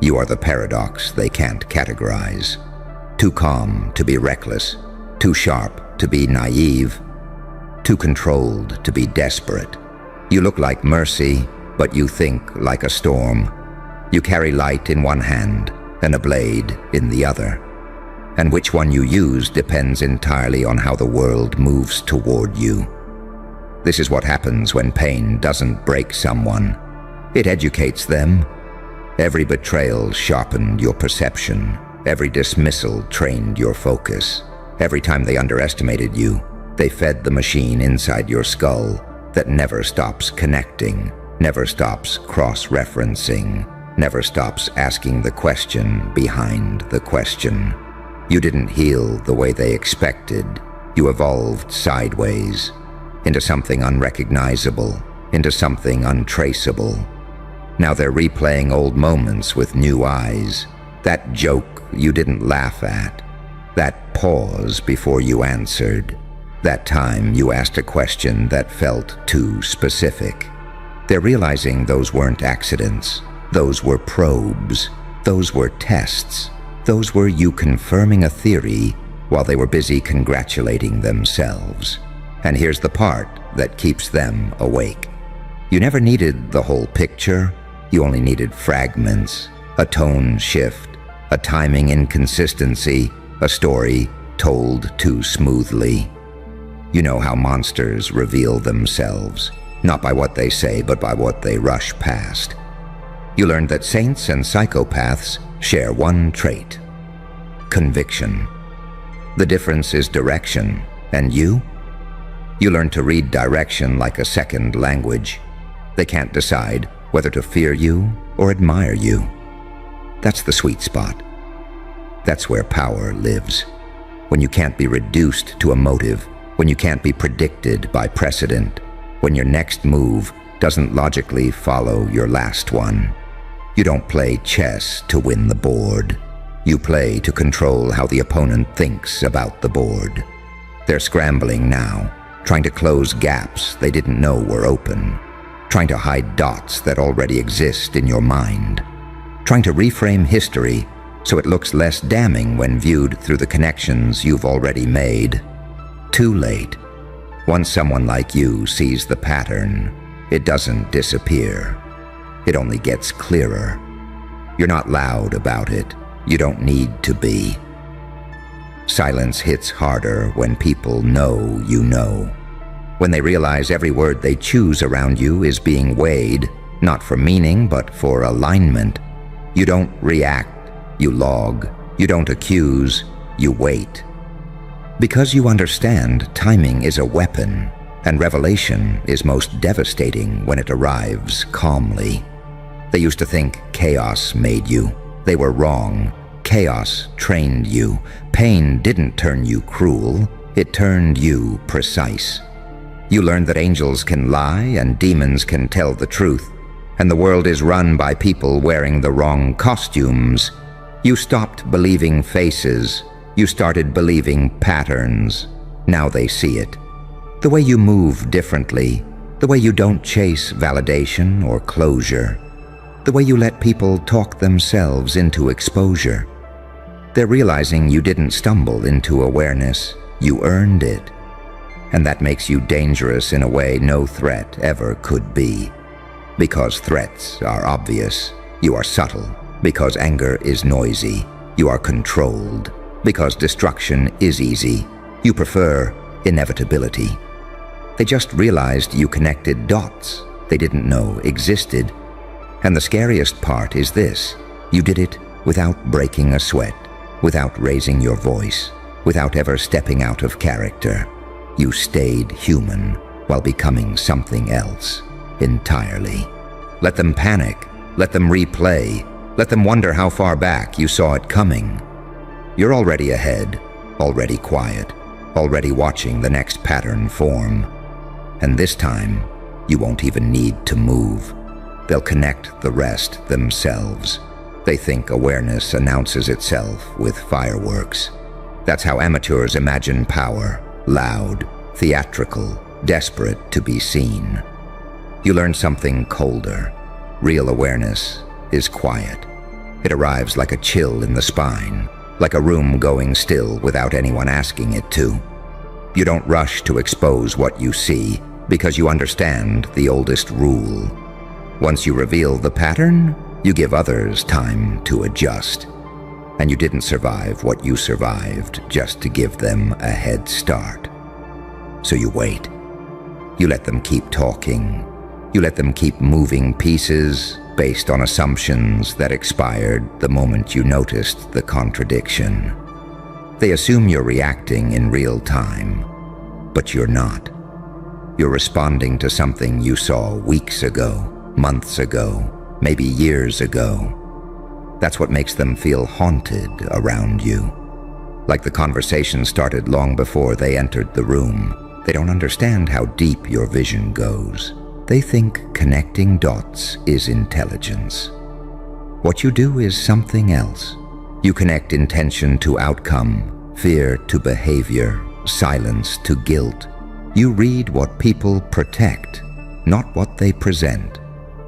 You are the paradox they can't categorize. Too calm to be reckless, too sharp to be naive, too controlled to be desperate. You look like mercy, but you think like a storm. You carry light in one hand and a blade in the other. And which one you use depends entirely on how the world moves toward you. This is what happens when pain doesn't break someone. It educates them. Every betrayal sharpened your perception. Every dismissal trained your focus. Every time they underestimated you, they fed the machine inside your skull that never stops connecting, never stops cross-referencing, never stops asking the question behind the question. You didn't heal the way they expected. You evolved sideways, into something unrecognizable, into something untraceable. Now they're replaying old moments with new eyes. That joke you didn't laugh at. That pause before you answered. That time you asked a question that felt too specific. They're realizing those weren't accidents. Those were probes. Those were tests. Those were you confirming a theory while they were busy congratulating themselves. And here's the part that keeps them awake. You never needed the whole picture. You only needed fragments, a tone shift, a timing inconsistency, a story told too smoothly. You know how monsters reveal themselves, not by what they say, but by what they rush past. You learned that saints and psychopaths share one trait: conviction. The difference is direction, and you? You learn to read direction like a second language. They can't decide whether to fear you or admire you. That's the sweet spot. That's where power lives. When you can't be reduced to a motive, when you can't be predicted by precedent, when your next move doesn't logically follow your last one. You don't play chess to win the board. You play to control how the opponent thinks about the board. They're scrambling now, trying to close gaps they didn't know were open, trying to hide dots that already exist in your mind, trying to reframe history so it looks less damning when viewed through the connections you've already made. Too late. Once someone like you sees the pattern, it doesn't disappear. It only gets clearer. You're not loud about it. You don't need to be. Silence hits harder when people know you know. When they realize every word they choose around you is being weighed, not for meaning, but for alignment. You don't react, you log. You don't accuse, you wait. Because you understand timing is a weapon, and revelation is most devastating when it arrives calmly. They used to think chaos made you. They were wrong. Chaos trained you. Pain didn't turn you cruel. It turned you precise. You learned that angels can lie and demons can tell the truth, and the world is run by people wearing the wrong costumes. You stopped believing faces. You started believing patterns. Now they see it. The way you move differently, the way you don't chase validation or closure, the way you let people talk themselves into exposure. They're realizing you didn't stumble into awareness, you earned it. And that makes you dangerous in a way no threat ever could be. Because threats are obvious, you are subtle. Because anger is noisy, you are controlled. Because destruction is easy, you prefer inevitability. They just realized you connected dots they didn't know existed. And the scariest part is this: you did it without breaking a sweat, without raising your voice, without ever stepping out of character. You stayed human while becoming something else entirely. Let them panic, let them replay, let them wonder how far back you saw it coming. You're already ahead, already quiet, already watching the next pattern form. And this time, you won't even need to move. They'll connect the rest themselves. They think awareness announces itself with fireworks. That's how amateurs imagine power, loud, theatrical, desperate to be seen. You learn something colder. Real awareness is quiet. It arrives like a chill in the spine, like a room going still without anyone asking it to. You don't rush to expose what you see because you understand the oldest rule. Once you reveal the pattern, you give others time to adjust. And you didn't survive what you survived just to give them a head start. So you wait. You let them keep talking. You let them keep moving pieces based on assumptions that expired the moment you noticed the contradiction. They assume you're reacting in real time, but you're not. You're responding to something you saw weeks ago, months ago, maybe years ago. That's what makes them feel haunted around you. Like the conversation started long before they entered the room. They don't understand how deep your vision goes. They think connecting dots is intelligence. What you do is something else. You connect intention to outcome, fear to behavior, silence to guilt. You read what people protect, not what they present.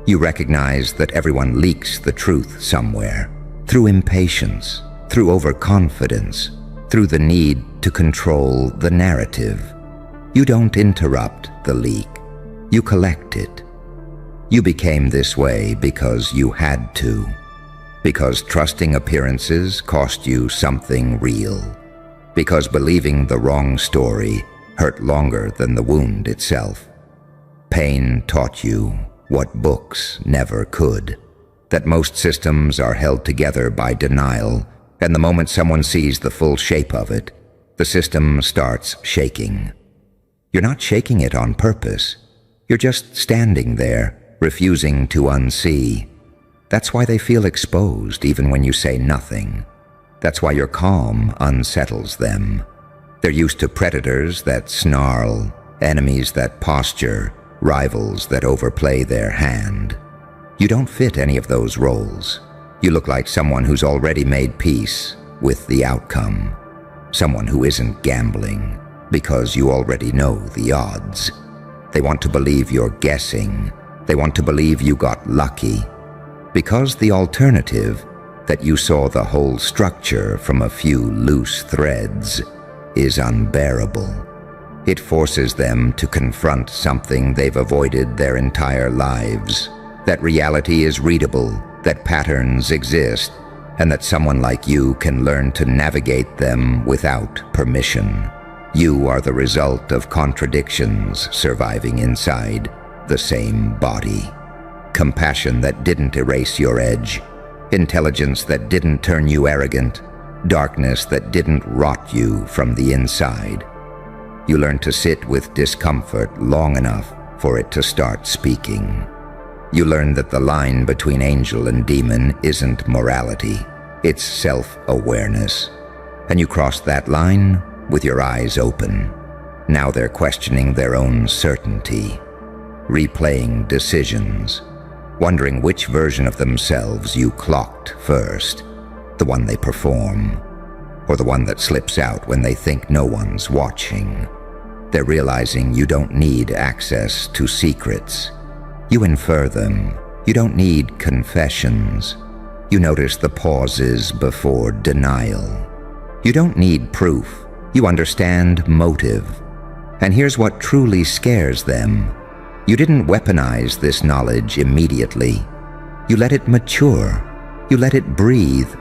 You recognize that everyone leaks the truth somewhere, through impatience, through overconfidence, through the need to control the narrative. You don't interrupt the leak. You collect it. You became this way because you had to, because trusting appearances cost you something real, because believing the wrong story hurt longer than the wound itself. Pain taught you what books never could, that most systems are held together by denial, and the moment someone sees the full shape of it, the system starts shaking. You're not shaking it on purpose. You're just standing there, refusing to unsee. That's why they feel exposed even when you say nothing. That's why your calm unsettles them. They're used to predators that snarl, enemies that posture, rivals that overplay their hand. You don't fit any of those roles. You look like someone who's already made peace with the outcome. Someone who isn't gambling, because you already know the odds. They want to believe you're guessing. They want to believe you got lucky. Because the alternative, that you saw the whole structure from a few loose threads, is unbearable. It forces them to confront something they've avoided their entire lives. That reality is readable, that patterns exist, and that someone like you can learn to navigate them without permission. You are the result of contradictions surviving inside the same body. Compassion that didn't erase your edge, intelligence that didn't turn you arrogant, darkness that didn't rot you from the inside. You learn to sit with discomfort long enough for it to start speaking. You learn that the line between angel and demon isn't morality, it's self-awareness. And you cross that line with your eyes open. Now they're questioning their own certainty, replaying decisions, wondering which version of themselves you clocked first, the one they perform, or the one that slips out when they think no one's watching. They're realizing you don't need access to secrets. You infer them. You don't need confessions. You notice the pauses before denial. You don't need proof. You understand motive. And here's what truly scares them. You didn't weaponize this knowledge immediately. You let it mature. You let it breathe.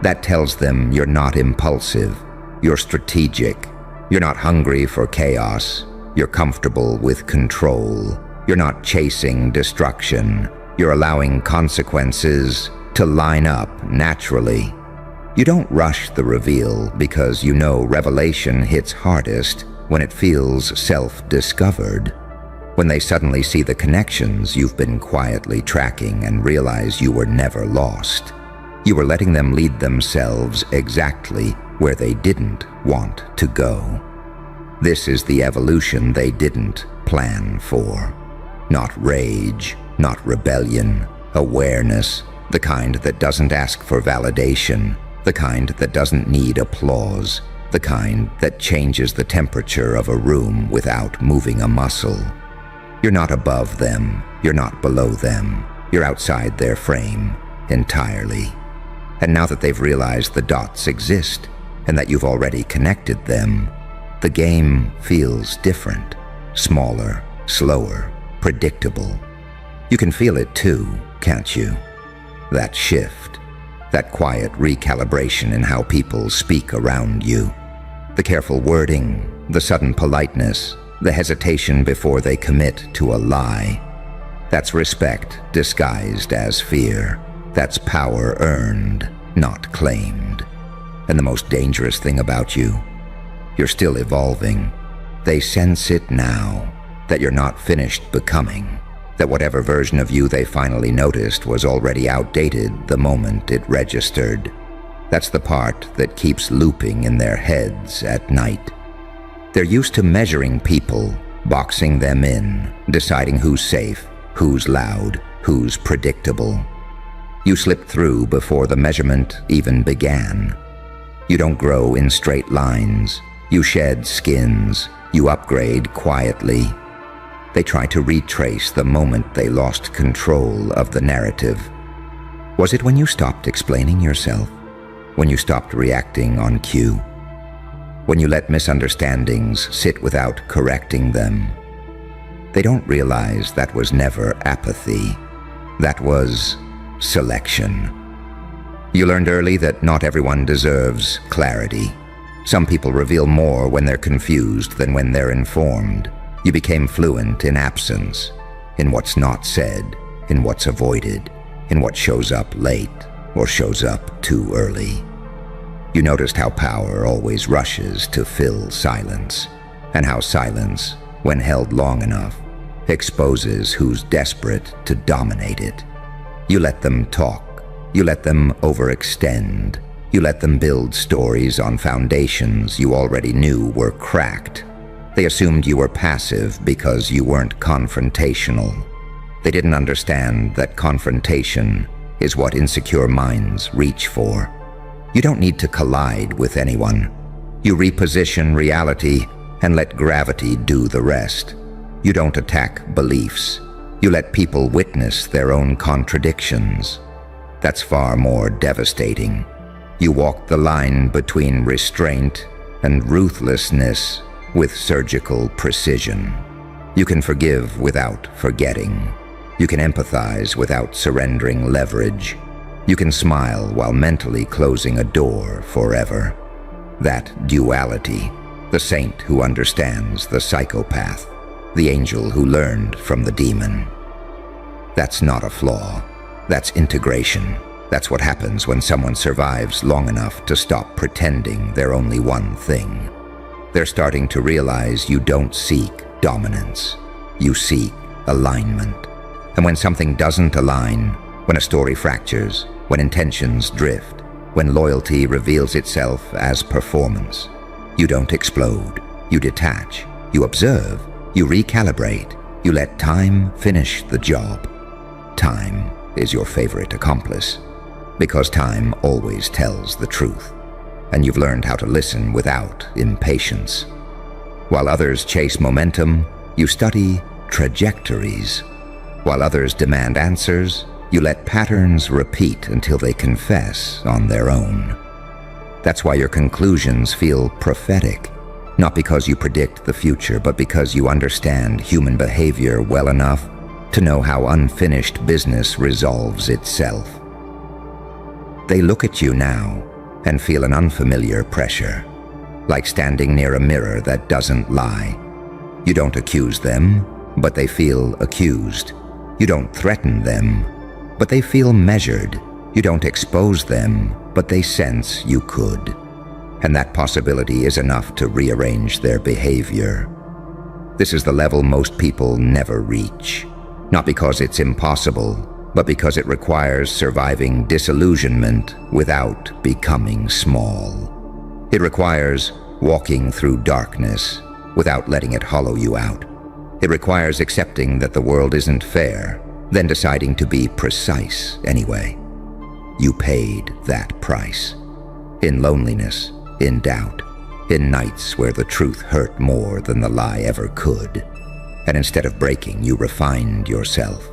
That tells them you're not impulsive. You're strategic. You're not hungry for chaos. You're comfortable with control. You're not chasing destruction. You're allowing consequences to line up naturally. You don't rush the reveal because you know revelation hits hardest when it feels self-discovered. When they suddenly see the connections you've been quietly tracking and realize you were never lost. You were letting them lead themselves exactly where they didn't want to go. This is the evolution they didn't plan for. Not rage, not rebellion, awareness, the kind that doesn't ask for validation, the kind that doesn't need applause, the kind that changes the temperature of a room without moving a muscle. You're not above them, you're not below them, you're outside their frame entirely. And now that they've realized the dots exist and that you've already connected them, the game feels different, smaller, slower, predictable. You can feel it too, can't you? That shift, that quiet recalibration in how people speak around you. The careful wording, the sudden politeness, the hesitation before they commit to a lie. That's respect disguised as fear. That's power earned, not claimed. And the most dangerous thing about you, you're still evolving. They sense it now, that you're not finished becoming, that whatever version of you they finally noticed was already outdated the moment it registered. That's the part that keeps looping in their heads at night. They're used to measuring people, boxing them in, deciding who's safe, who's loud, who's predictable. You slipped through before the measurement even began. You don't grow in straight lines. You shed skins. You upgrade quietly. They try to retrace the moment they lost control of the narrative. Was it when you stopped explaining yourself? When you stopped reacting on cue? When you let misunderstandings sit without correcting them? They don't realize that was never apathy. That was selection. You learned early that not everyone deserves clarity. Some people reveal more when they're confused than when they're informed. You became fluent in absence, in what's not said, in what's avoided, in what shows up late or shows up too early. You noticed how power always rushes to fill silence, and how silence, when held long enough, exposes who's desperate to dominate it. You let them talk. You let them overextend. You let them build stories on foundations you already knew were cracked. They assumed you were passive because you weren't confrontational. They didn't understand that confrontation is what insecure minds reach for. You don't need to collide with anyone. You reposition reality and let gravity do the rest. You don't attack beliefs. You let people witness their own contradictions. That's far more devastating. You walk the line between restraint and ruthlessness with surgical precision. You can forgive without forgetting. You can empathize without surrendering leverage. You can smile while mentally closing a door forever. That duality, the saint who understands the psychopath, the angel who learned from the demon. That's not a flaw. That's integration. That's what happens when someone survives long enough to stop pretending they're only one thing. They're starting to realize you don't seek dominance. You seek alignment. And when something doesn't align, when a story fractures, when intentions drift, when loyalty reveals itself as performance, you don't explode. You detach. You observe. You recalibrate. You let time finish the job. Time is your favorite accomplice, because time always tells the truth, and you've learned how to listen without impatience. While others chase momentum, you study trajectories. While others demand answers, you let patterns repeat until they confess on their own. That's why your conclusions feel prophetic, not because you predict the future, but because you understand human behavior well enough to know how unfinished business resolves itself. They look at you now and feel an unfamiliar pressure, like standing near a mirror that doesn't lie. You don't accuse them, but they feel accused. You don't threaten them, but they feel measured. You don't expose them, but they sense you could. And that possibility is enough to rearrange their behavior. This is the level most people never reach, not because it's impossible, but because it requires surviving disillusionment without becoming small. It requires walking through darkness without letting it hollow you out. It requires accepting that the world isn't fair, then deciding to be precise anyway. You paid that price. In loneliness, in doubt, in nights where the truth hurt more than the lie ever could. And instead of breaking, you refined yourself.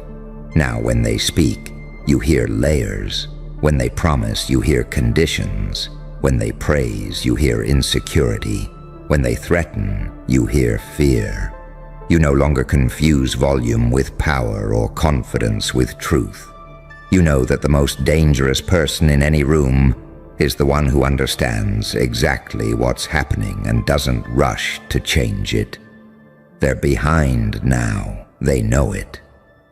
Now when they speak, you hear layers. When they promise, you hear conditions. When they praise, you hear insecurity. When they threaten, you hear fear. You no longer confuse volume with power or confidence with truth. You know that the most dangerous person in any room is the one who understands exactly what's happening and doesn't rush to change it. They're behind now. They know it.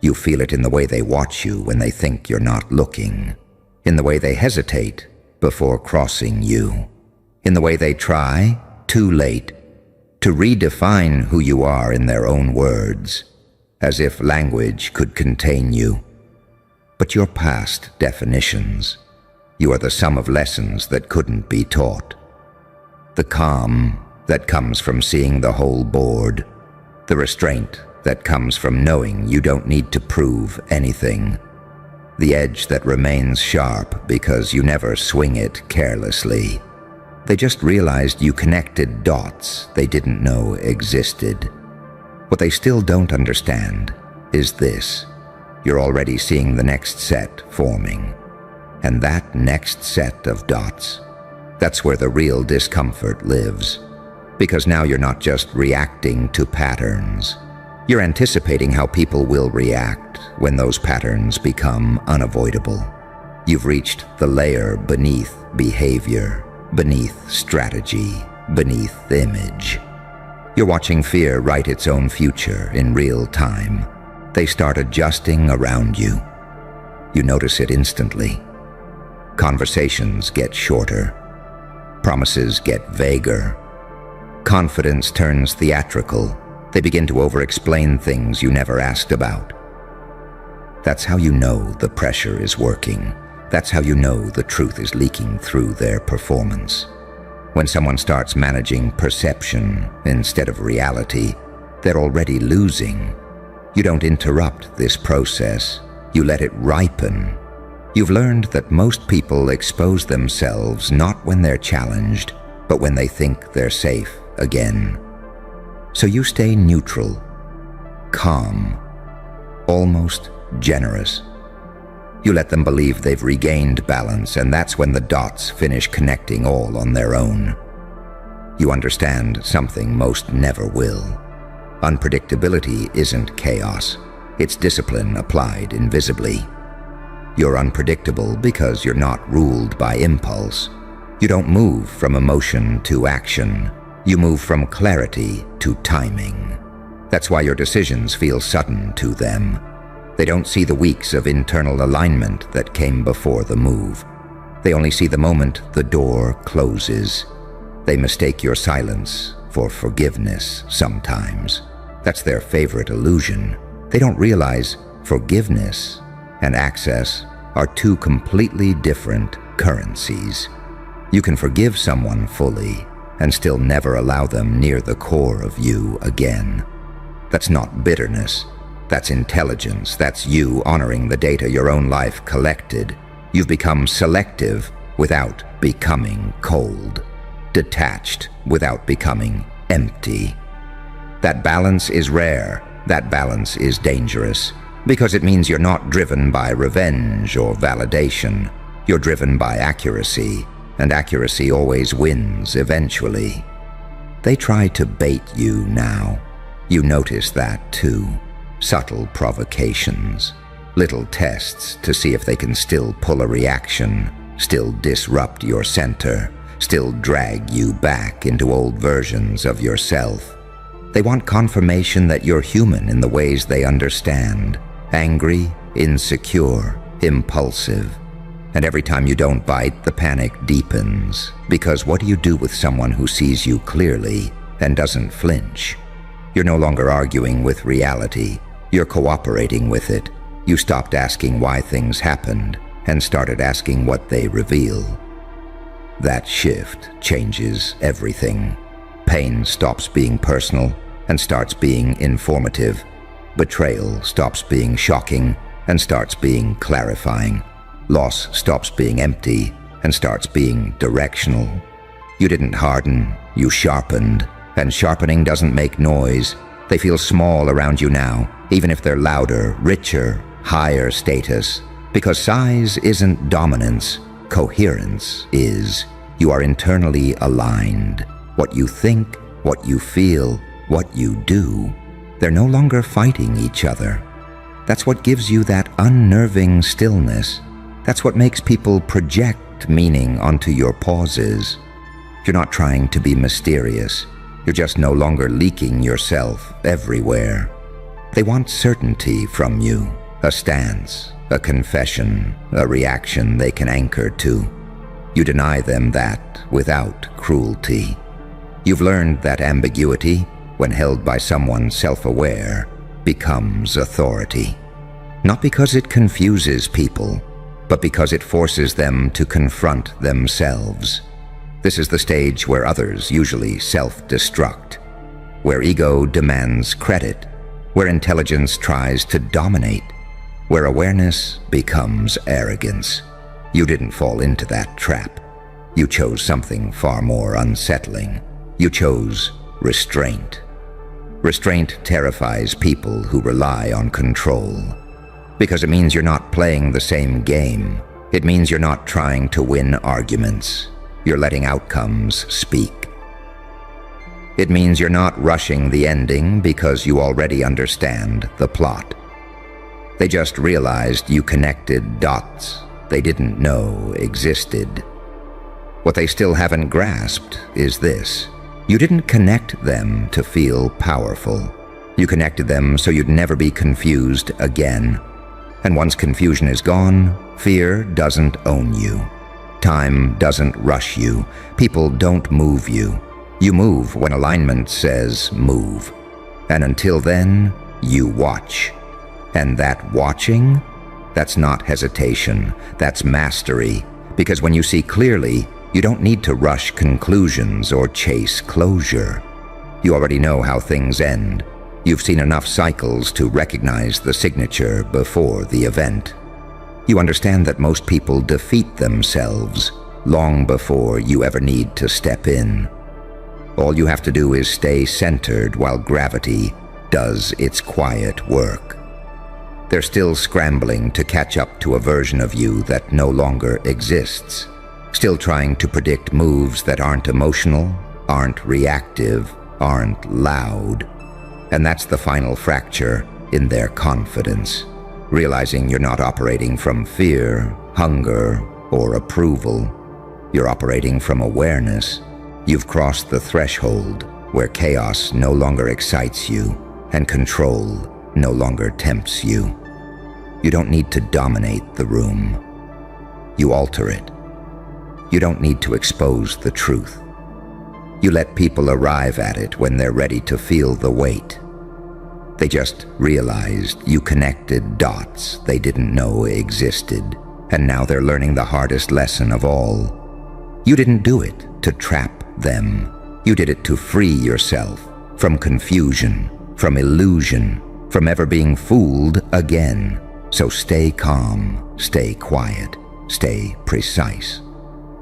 You feel it in the way they watch you when they think you're not looking, in the way they hesitate before crossing you, in the way they try, too late, to redefine who you are in their own words, as if language could contain you. But you're past definitions. You are the sum of lessons that couldn't be taught. The calm that comes from seeing the whole board, the restraint that comes from knowing you don't need to prove anything, the edge that remains sharp because you never swing it carelessly. They just realized you connected dots they didn't know existed. What they still don't understand is this: you're already seeing the next set forming. And that next set of dots, that's where the real discomfort lives. Because now you're not just reacting to patterns. You're anticipating how people will react when those patterns become unavoidable. You've reached the layer beneath behavior, beneath strategy, beneath image. You're watching fear write its own future in real time. They start adjusting around you. You notice it instantly. Conversations get shorter. Promises get vaguer. Confidence turns theatrical. They begin to over-explain things you never asked about. That's how you know the pressure is working. That's how you know the truth is leaking through their performance. When someone starts managing perception instead of reality, they're already losing. You don't interrupt this process. You let it ripen. You've learned that most people expose themselves not when they're challenged, but when they think they're safe again. So you stay neutral, calm, almost generous. You let them believe they've regained balance, and that's when the dots finish connecting all on their own. You understand something most never will. Unpredictability isn't chaos. It's discipline applied invisibly. You're unpredictable because you're not ruled by impulse. You don't move from emotion to action. You move from clarity to timing. That's why your decisions feel sudden to them. They don't see the weeks of internal alignment that came before the move. They only see the moment the door closes. They mistake your silence for forgiveness sometimes. That's their favorite illusion. They don't realize forgiveness and access are two completely different currencies. You can forgive someone fully and still never allow them near the core of you again. That's not bitterness. That's intelligence. That's you honoring the data your own life collected. You've become selective without becoming cold, detached without becoming empty. That balance is rare. That balance is dangerous. Because it means you're not driven by revenge or validation. You're driven by accuracy, and accuracy always wins eventually. They try to bait you now. You notice that too. Subtle provocations, little tests to see if they can still pull a reaction, still disrupt your center, still drag you back into old versions of yourself. They want confirmation that you're human in the ways they understand. Angry, insecure, impulsive. And every time you don't bite, the panic deepens. Because what do you do with someone who sees you clearly and doesn't flinch? You're no longer arguing with reality. You're cooperating with it. You stopped asking why things happened and started asking what they reveal. That shift changes everything. Pain stops being personal and starts being informative. Betrayal stops being shocking and starts being clarifying. Loss stops being empty and starts being directional. You didn't harden, you sharpened. And sharpening doesn't make noise. They feel small around you now, even if they're louder, richer, higher status. Because size isn't dominance, coherence is. You are internally aligned. What you think, what you feel, what you do, they're no longer fighting each other. That's what gives you that unnerving stillness. That's what makes people project meaning onto your pauses. You're not trying to be mysterious. You're just no longer leaking yourself everywhere. They want certainty from you, a stance, a confession, a reaction they can anchor to. You deny them that without cruelty. You've learned that ambiguity, when held by someone self-aware, becomes authority. Not because it confuses people, but because it forces them to confront themselves. This is the stage where others usually self-destruct, where ego demands credit, where intelligence tries to dominate, where awareness becomes arrogance. You didn't fall into that trap. You chose something far more unsettling. You chose restraint. Restraint terrifies people who rely on control, because it means you're not playing the same game. It means you're not trying to win arguments. You're letting outcomes speak. It means you're not rushing the ending because you already understand the plot. They just realized you connected dots they didn't know existed. What they still haven't grasped is this. You didn't connect them to feel powerful. You connected them so you'd never be confused again. And once confusion is gone, fear doesn't own you. Time doesn't rush you. People don't move you. You move when alignment says move. And until then, you watch. And that watching, that's not hesitation, that's mastery. Because when you see clearly, you don't need to rush conclusions or chase closure. You already know how things end. You've seen enough cycles to recognize the signature before the event. You understand that most people defeat themselves long before you ever need to step in. All you have to do is stay centered while gravity does its quiet work. They're still scrambling to catch up to a version of you that no longer exists, still trying to predict moves that aren't emotional, aren't reactive, aren't loud. And that's the final fracture in their confidence, realizing you're not operating from fear, hunger, or approval. You're operating from awareness. You've crossed the threshold where chaos no longer excites you and control no longer tempts you. You don't need to dominate the room. You alter it. You don't need to expose the truth. You let people arrive at it when they're ready to feel the weight. They just realized you connected dots they didn't know existed, and now they're learning the hardest lesson of all. You didn't do it to trap them. You did it to free yourself from confusion, from illusion, from ever being fooled again. So stay calm, stay quiet, stay precise.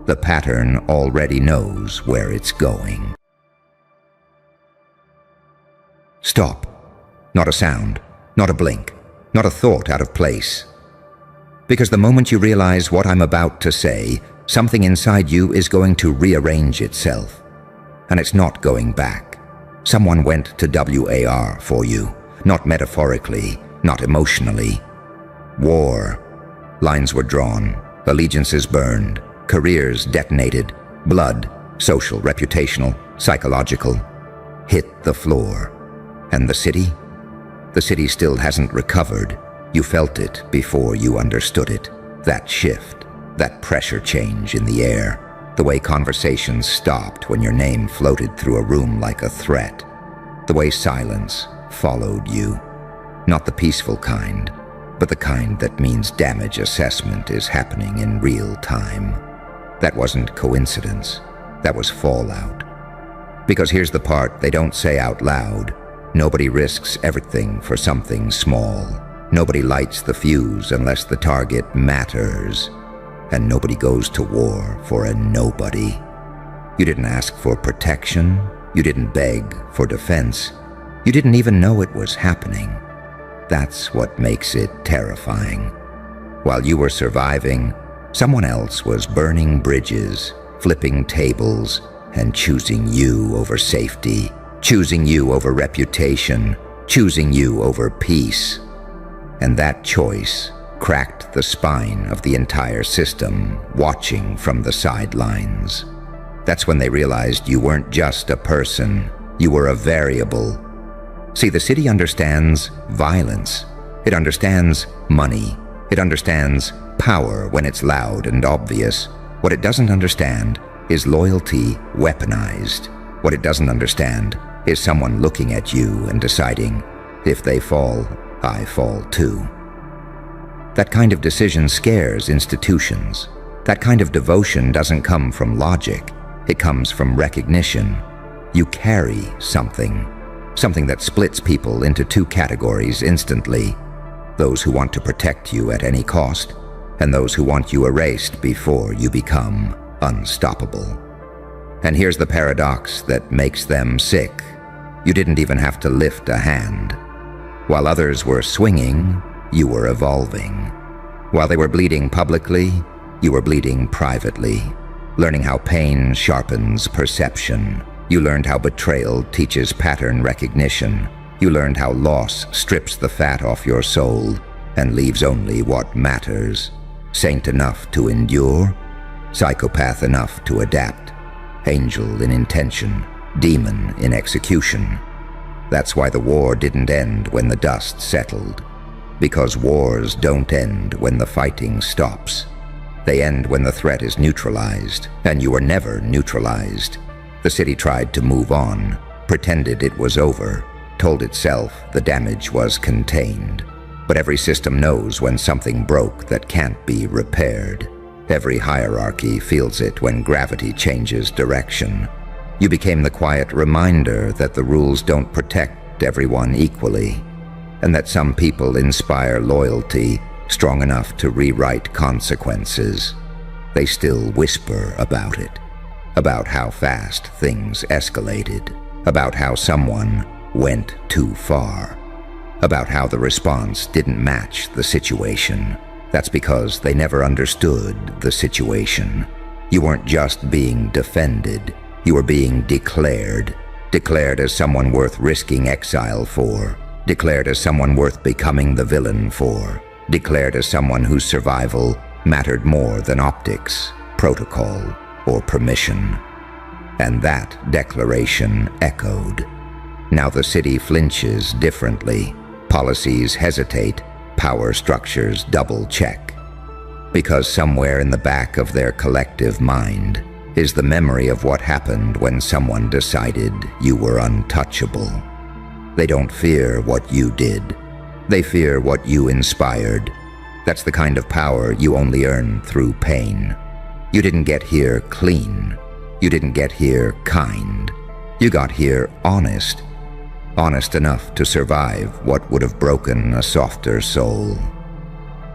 The pattern already knows where it's going. Stop. Not a sound, not a blink, not a thought out of place. Because the moment you realize what I'm about to say, something inside you is going to rearrange itself. And it's not going back. Someone went to WAR for you, not metaphorically, not emotionally. War. Lines were drawn, allegiances burned, careers detonated, blood, social, reputational, psychological, hit the floor. And the city? The city still hasn't recovered. You felt it before you understood it. That shift. That pressure change in the air, the way conversations stopped when your name floated through a room like a threat, the way silence followed you. Not the peaceful kind, but the kind that means damage assessment is happening in real time. That wasn't coincidence. That was fallout. Because here's the part they don't say out loud. Nobody risks everything for something small. Nobody lights the fuse unless the target matters. And nobody goes to war for a nobody. You didn't ask for protection. You didn't beg for defense. You didn't even know it was happening. That's what makes it terrifying. While you were surviving, someone else was burning bridges, flipping tables, and choosing you over safety, choosing you over reputation, choosing you over peace. And that choice cracked the spine of the entire system, watching from the sidelines. That's when they realized you weren't just a person, you were a variable. See, the city understands violence. It understands money. It understands power when it's loud and obvious. What it doesn't understand is loyalty weaponized. What it doesn't understand is someone looking at you and deciding, if they fall, I fall too. That kind of decision scares institutions. That kind of devotion doesn't come from logic. It comes from recognition. You carry something that splits people into two categories instantly. Those who want to protect you at any cost, and those who want you erased before you become unstoppable. And here's the paradox that makes them sick. You didn't even have to lift a hand. While others were swinging, you were evolving. While they were bleeding publicly, you were bleeding privately, learning how pain sharpens perception. You learned how betrayal teaches pattern recognition. You learned how loss strips the fat off your soul and leaves only what matters. Saint enough to endure, psychopath enough to adapt, angel in intention, demon in execution. That's why the war didn't end when the dust settled. Because wars don't end when the fighting stops. They end when the threat is neutralized, and you were never neutralized. The city tried to move on, pretended it was over, told itself the damage was contained. But every system knows when something broke that can't be repaired. Every hierarchy feels it when gravity changes direction. You became the quiet reminder that the rules don't protect everyone equally, and that some people inspire loyalty strong enough to rewrite consequences. They still whisper about it, about how fast things escalated, about how someone went too far, about how the response didn't match the situation. That's because they never understood the situation. You weren't just being defended, you were being declared as someone worth risking exile for, declared as someone worth becoming the villain for, declared as someone whose survival mattered more than optics, protocol, or permission. And that declaration echoed. Now the city flinches differently. Policies hesitate, power structures double-check. Because somewhere in the back of their collective mind is the memory of what happened when someone decided you were untouchable. They don't fear what you did. They fear what you inspired. That's the kind of power you only earn through pain. You didn't get here clean. You didn't get here kind. You got here honest. Honest enough to survive what would have broken a softer soul.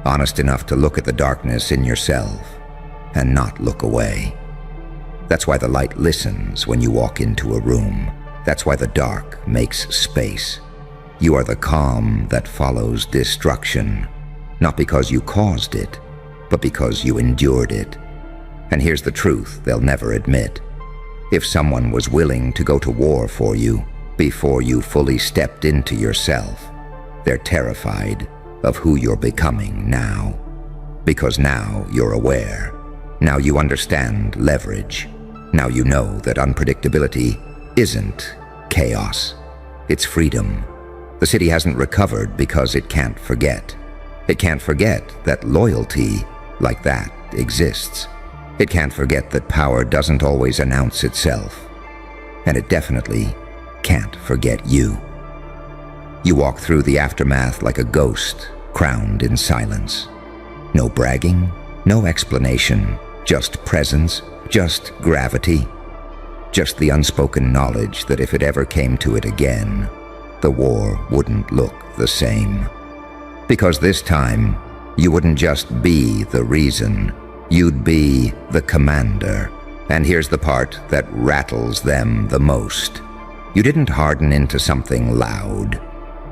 Honest enough to look at the darkness in yourself and not look away. That's why the light listens when you walk into a room. That's why the dark makes space. You are the calm that follows destruction, not because you caused it, but because you endured it. And here's the truth they'll never admit. If someone was willing to go to war for you before you fully stepped into yourself, they're terrified of who you're becoming now. Because now you're aware. Now you understand leverage. Now you know that unpredictability isn't chaos. It's freedom. The city hasn't recovered because it can't forget. It can't forget that loyalty like that exists. It can't forget that power doesn't always announce itself. And it definitely can't forget you. You walk through the aftermath like a ghost, crowned in silence. No bragging, no explanation, just presence, just gravity. Just the unspoken knowledge that if it ever came to it again, the war wouldn't look the same. Because this time, you wouldn't just be the reason, you'd be the commander. And here's the part that rattles them the most. You didn't harden into something loud.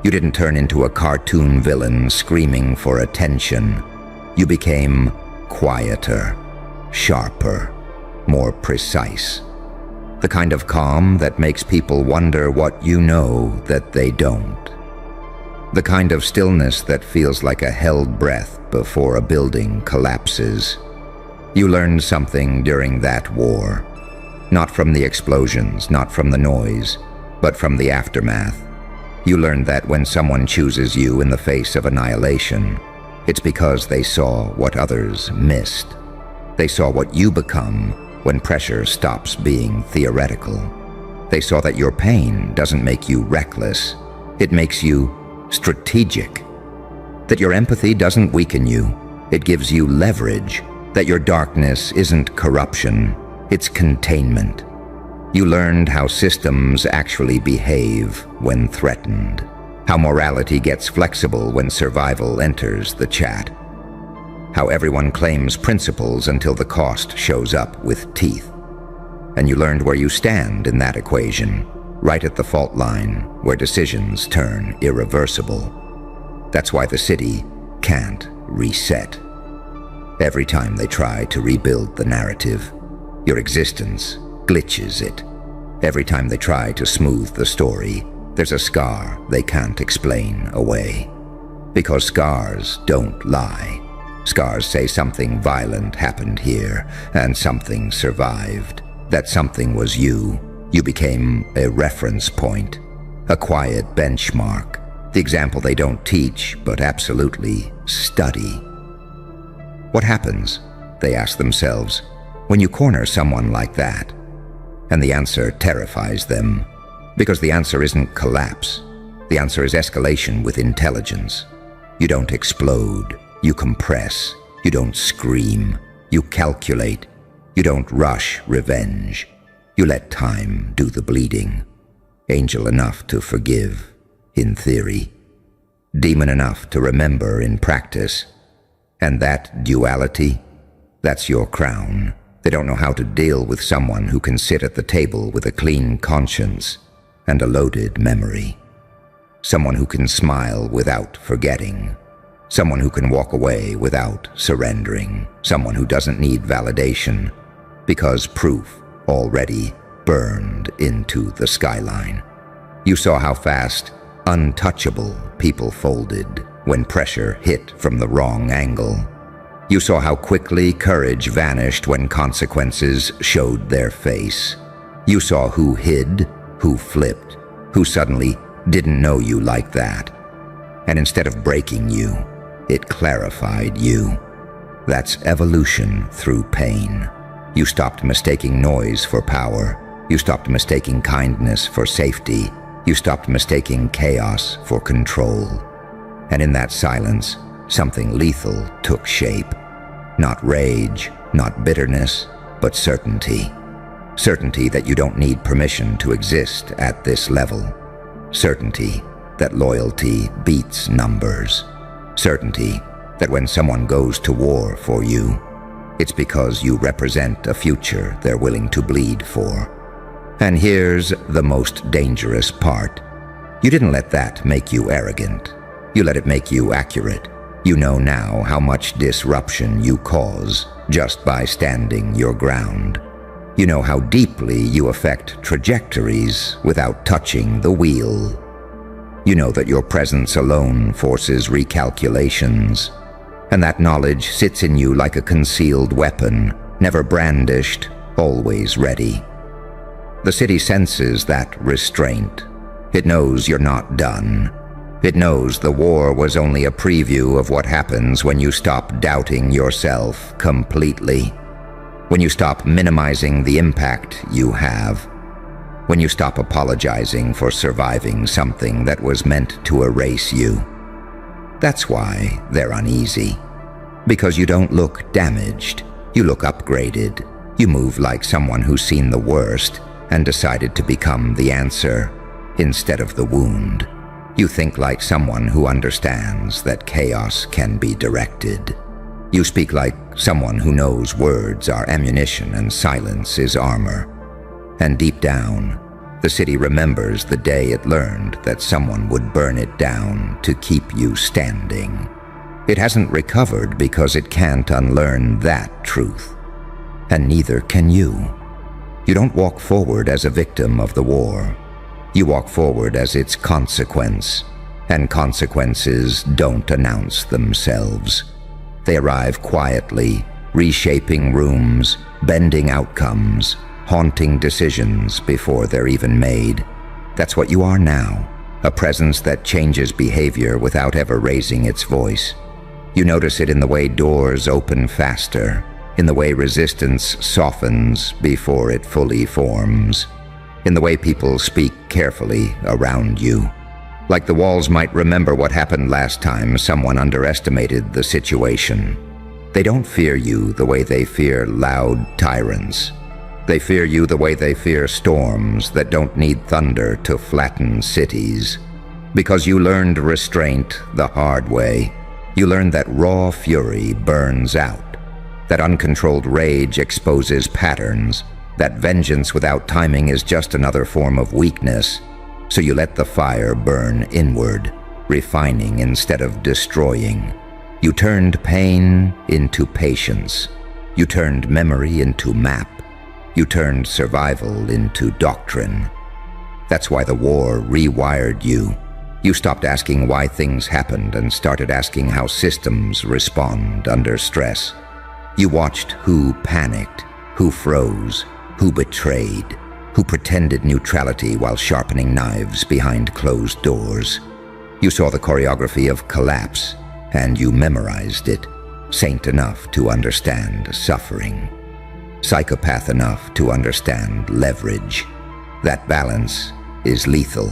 You didn't turn into a cartoon villain screaming for attention. You became quieter, sharper, more precise. The kind of calm that makes people wonder what you know that they don't. The kind of stillness that feels like a held breath before a building collapses. You learned something during that war. Not from the explosions, not from the noise, but from the aftermath. You learned that when someone chooses you in the face of annihilation, it's because they saw what others missed. They saw what you become when pressure stops being theoretical. They saw that your pain doesn't make you reckless. It makes you strategic. That your empathy doesn't weaken you. It gives you leverage. That your darkness isn't corruption. It's containment. You learned how systems actually behave when threatened. How morality gets flexible when survival enters the chat. How everyone claims principles until the cost shows up with teeth. And you learned where you stand in that equation, right at the fault line where decisions turn irreversible. That's why the city can't reset. Every time they try to rebuild the narrative, your existence glitches it. Every time they try to smooth the story, there's a scar they can't explain away. Because scars don't lie. Scars say something violent happened here, and something survived. That something was you. You became a reference point, a quiet benchmark, the example they don't teach, but absolutely study. What happens, they ask themselves, when you corner someone like that? And the answer terrifies them, because the answer isn't collapse. The answer is escalation with intelligence. You don't explode. You compress. You don't scream. You calculate. You don't rush revenge. You let time do the bleeding. Angel enough to forgive, in theory. Demon enough to remember in practice. And that duality, that's your crown. They don't know how to deal with someone who can sit at the table with a clean conscience and a loaded memory. Someone who can smile without forgetting. Someone who can walk away without surrendering. Someone who doesn't need validation because proof already burned into the skyline. You saw how fast untouchable people folded when pressure hit from the wrong angle. You saw how quickly courage vanished when consequences showed their face. You saw who hid, who flipped, who suddenly didn't know you like that. And instead of breaking you, it clarified you. That's evolution through pain. You stopped mistaking noise for power. You stopped mistaking kindness for safety. You stopped mistaking chaos for control. And in that silence, something lethal took shape. Not rage, not bitterness, but certainty. Certainty that you don't need permission to exist at this level. Certainty that loyalty beats numbers. Certainty that when someone goes to war for you, it's because you represent a future they're willing to bleed for. And here's the most dangerous part. You didn't let that make you arrogant. You let it make you accurate. You know now how much disruption you cause just by standing your ground. You know how deeply you affect trajectories without touching the wheel. You know that your presence alone forces recalculations, and that knowledge sits in you like a concealed weapon, never brandished, always ready. The city senses that restraint. It knows you're not done. It knows the war was only a preview of what happens when you stop doubting yourself completely, when you stop minimizing the impact you have, when you stop apologizing for surviving something that was meant to erase you. That's why they're uneasy. Because you don't look damaged, you look upgraded. You move like someone who's seen the worst and decided to become the answer instead of the wound. You think like someone who understands that chaos can be directed. You speak like someone who knows words are ammunition and silence is armor. And deep down, the city remembers the day it learned that someone would burn it down to keep you standing. It hasn't recovered because it can't unlearn that truth. And neither can you. You don't walk forward as a victim of the war. You walk forward as its consequence, and consequences don't announce themselves. They arrive quietly, reshaping rooms, bending outcomes, haunting decisions before they're even made. That's what you are now, a presence that changes behavior without ever raising its voice. You notice it in the way doors open faster, in the way resistance softens before it fully forms, in the way people speak carefully around you. Like the walls might remember what happened last time someone underestimated the situation. They don't fear you the way they fear loud tyrants. They fear you the way they fear storms that don't need thunder to flatten cities. Because you learned restraint the hard way. You learned that raw fury burns out, that uncontrolled rage exposes patterns, that vengeance without timing is just another form of weakness. So you let the fire burn inward, refining instead of destroying. You turned pain into patience. You turned memory into map. You turned survival into doctrine. That's why the war rewired you. You stopped asking why things happened and started asking how systems respond under stress. You watched who panicked, who froze, who betrayed, who pretended neutrality while sharpening knives behind closed doors. You saw the choreography of collapse, and you memorized it, saint enough to understand suffering, psychopath enough to understand leverage. That balance is lethal.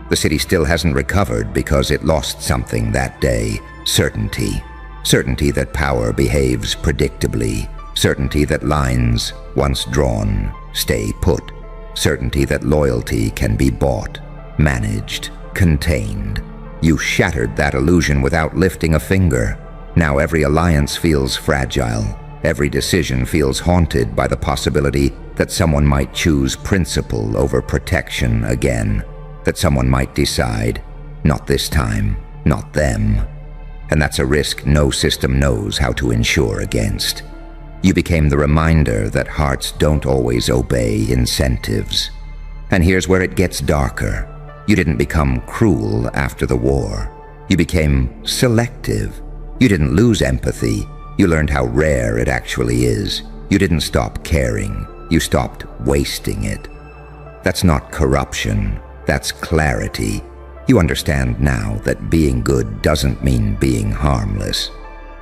The city still hasn't recovered because it lost something that day: certainty. Certainty that power behaves predictably. Certainty that lines, once drawn, stay put. Certainty that loyalty can be bought, managed, contained. You shattered that illusion without lifting a finger. Now every alliance feels fragile. Every decision feels haunted by the possibility that someone might choose principle over protection again. That someone might decide, not this time, not them. And that's a risk no system knows how to insure against. You became the reminder that hearts don't always obey incentives. And here's where it gets darker. You didn't become cruel after the war. You became selective. You didn't lose empathy. You learned how rare it actually is. You didn't stop caring. You stopped wasting it. That's not corruption. That's clarity. You understand now that being good doesn't mean being harmless.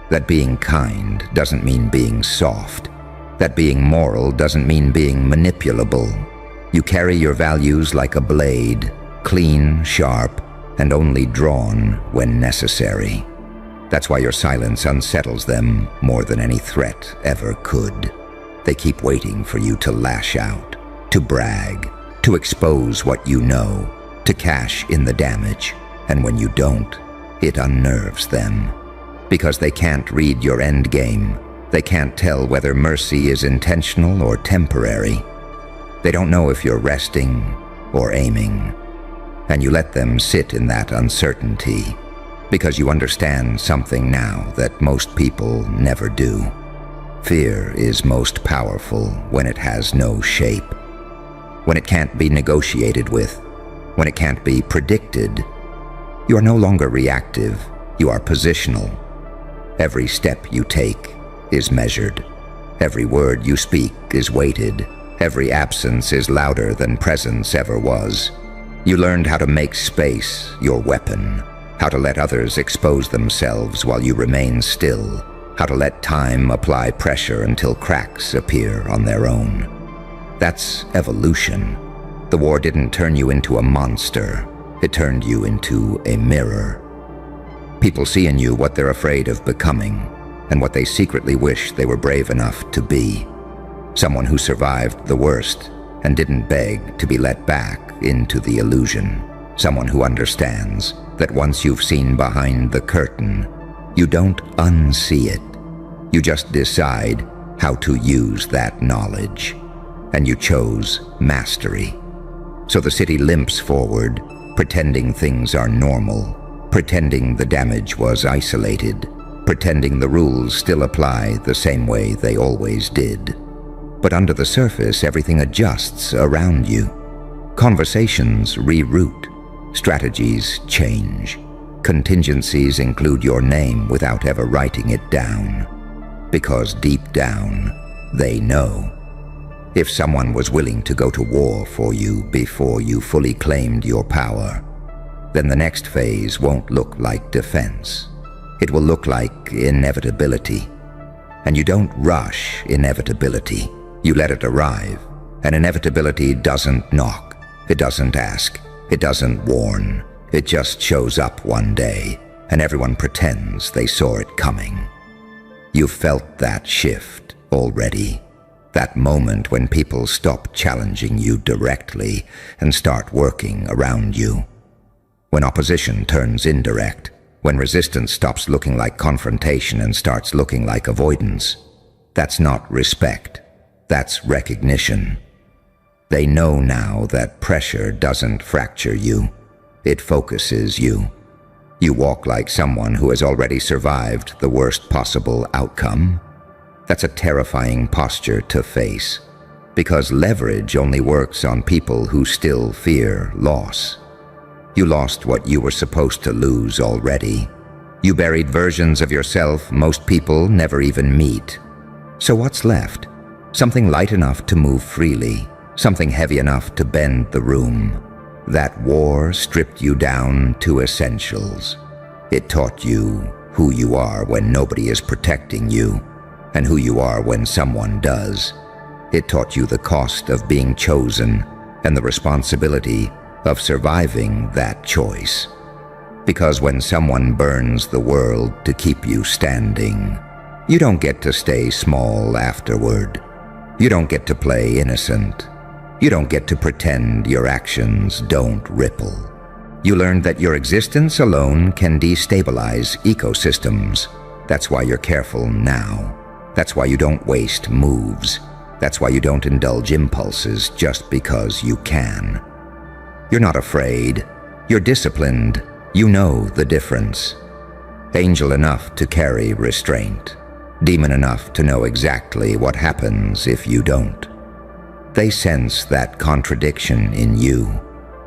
That being kind doesn't mean being soft. That being moral doesn't mean being manipulable. You carry your values like a blade, clean, sharp, and only drawn when necessary. That's why your silence unsettles them more than any threat ever could. They keep waiting for you to lash out, to brag, to expose what you know, to cash in the damage. And when you don't, it unnerves them. Because they can't read your end game. They can't tell whether mercy is intentional or temporary. They don't know if you're resting or aiming. And you let them sit in that uncertainty because you understand something now that most people never do. Fear is most powerful when it has no shape, when it can't be negotiated with, when it can't be predicted. You are no longer reactive, you are positional. Every step you take is measured. Every word you speak is weighted. Every absence is louder than presence ever was. You learned how to make space your weapon, how to let others expose themselves while you remain still, how to let time apply pressure until cracks appear on their own. That's evolution. The war didn't turn you into a monster. It turned you into a mirror. People see in you what they're afraid of becoming, and what they secretly wish they were brave enough to be. Someone who survived the worst and didn't beg to be let back into the illusion. Someone who understands that once you've seen behind the curtain, you don't unsee it. You just decide how to use that knowledge. And you chose mastery. So the city limps forward, pretending things are normal, pretending the damage was isolated, pretending the rules still apply the same way they always did. But under the surface, everything adjusts around you. Conversations reroute. Strategies change. Contingencies include your name without ever writing it down. Because deep down, they know. If someone was willing to go to war for you before you fully claimed your power, then the next phase won't look like defense. It will look like inevitability. And you don't rush inevitability. You let it arrive. And inevitability doesn't knock. It doesn't ask. It doesn't warn. It just shows up one day, and everyone pretends they saw it coming. You've felt that shift already. That moment when people stop challenging you directly and start working around you. When opposition turns indirect. When resistance stops looking like confrontation and starts looking like avoidance. That's not respect. That's recognition. They know now that pressure doesn't fracture you. It focuses you. You walk like someone who has already survived the worst possible outcome. That's a terrifying posture to face, because leverage only works on people who still fear loss. You lost what you were supposed to lose already. You buried versions of yourself most people never even meet. So what's left? Something light enough to move freely, something heavy enough to bend the room. That war stripped you down to essentials. It taught you who you are when nobody is protecting you, and who you are when someone does. It taught you the cost of being chosen and the responsibility of surviving that choice. Because when someone burns the world to keep you standing, you don't get to stay small afterward. You don't get to play innocent. You don't get to pretend your actions don't ripple. You learned that your existence alone can destabilize ecosystems. That's why you're careful now. That's why you don't waste moves. That's why you don't indulge impulses just because you can. You're not afraid. You're disciplined. You know the difference. Angel enough to carry restraint. Demon enough to know exactly what happens if you don't. They sense that contradiction in you,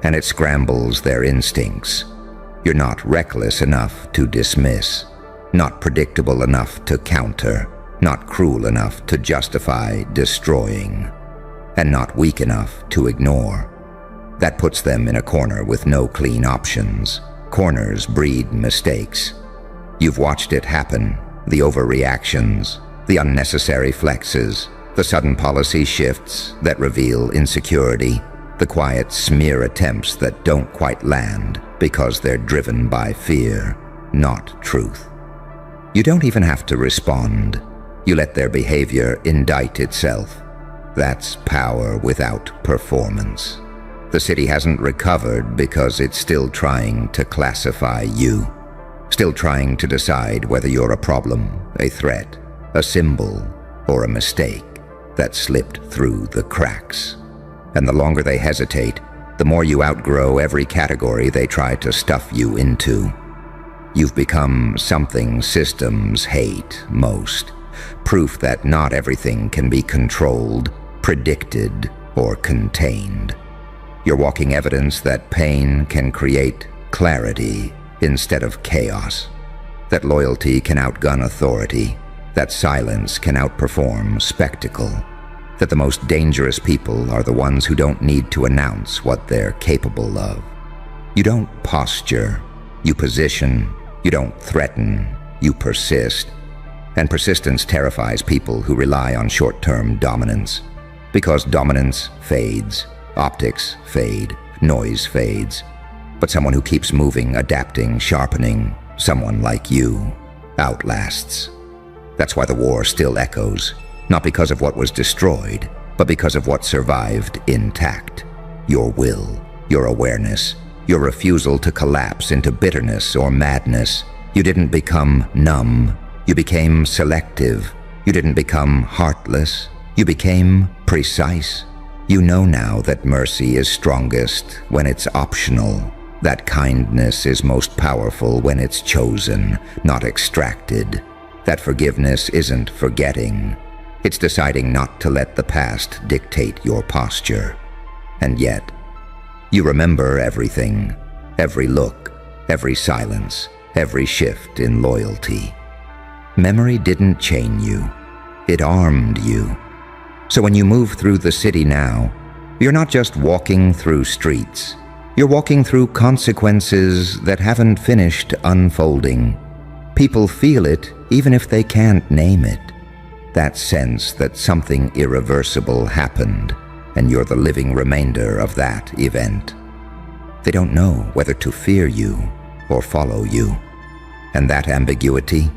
and it scrambles their instincts. You're not reckless enough to dismiss, not predictable enough to counter, not cruel enough to justify destroying, and not weak enough to ignore. That puts them in a corner with no clean options. Corners breed mistakes. You've watched it happen, the overreactions, the unnecessary flexes, the sudden policy shifts that reveal insecurity, the quiet smear attempts that don't quite land because they're driven by fear, not truth. You don't even have to respond. You let their behavior indict itself. That's power without performance. The city hasn't recovered because it's still trying to classify you, still trying to decide whether you're a problem, a threat, a symbol, or a mistake that slipped through the cracks. And the longer they hesitate, the more you outgrow every category they try to stuff you into. You've become something systems hate most, proof that not everything can be controlled, predicted, or contained. You're walking evidence that pain can create clarity instead of chaos, that loyalty can outgun authority, that silence can outperform spectacle, that the most dangerous people are the ones who don't need to announce what they're capable of. You don't posture, you position. You don't threaten, you persist. And persistence terrifies people who rely on short-term dominance. Because dominance fades, optics fade, noise fades. But someone who keeps moving, adapting, sharpening, someone like you, outlasts. That's why the war still echoes, not because of what was destroyed, but because of what survived intact. Your will, your awareness, your refusal to collapse into bitterness or madness. You didn't become numb. You became selective. You didn't become heartless. You became precise. You know now that mercy is strongest when it's optional, that kindness is most powerful when it's chosen, not extracted, that forgiveness isn't forgetting. It's deciding not to let the past dictate your posture. And yet, you remember everything, every look, every silence, every shift in loyalty. Memory didn't chain you, it armed you. So when you move through the city now, you're not just walking through streets, you're walking through consequences that haven't finished unfolding. People feel it even if they can't name it. That sense that something irreversible happened, and you're the living remainder of that event. They don't know whether to fear you or follow you. And that ambiguity,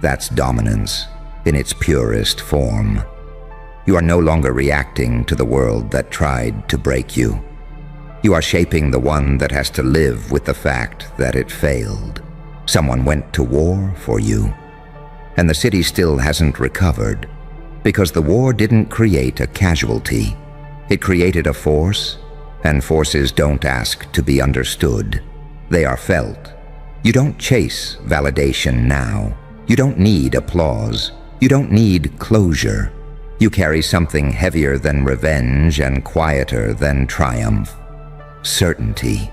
that's dominance in its purest form. You are no longer reacting to the world that tried to break you. You are shaping the one that has to live with the fact that it failed. Someone went to war for you. And the city still hasn't recovered, because the war didn't create a casualty. It created a force, and forces don't ask to be understood. They are felt. You don't chase validation now. You don't need applause. You don't need closure. You carry something heavier than revenge and quieter than triumph. Certainty.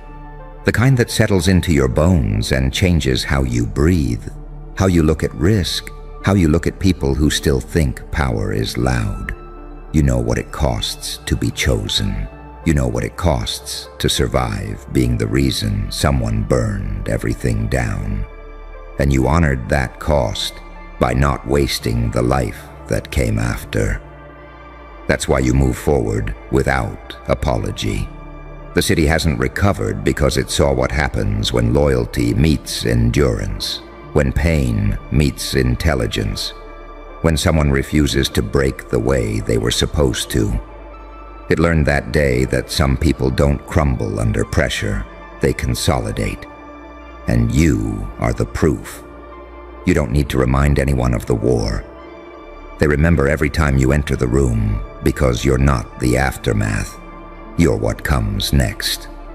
The kind that settles into your bones and changes how you breathe, how you look at risk, how you look at people who still think power is loud. You know what it costs to be chosen. You know what it costs to survive being the reason someone burned everything down. And you honored that cost by not wasting the life that came after. That's why you move forward without apology. The city hasn't recovered because it saw what happens when loyalty meets endurance, when pain meets intelligence, when someone refuses to break the way they were supposed to. It learned that day that some people don't crumble under pressure, they consolidate. And you are the proof. You don't need to remind anyone of the war. They remember every time you enter the room because you're not the aftermath. You're what comes next.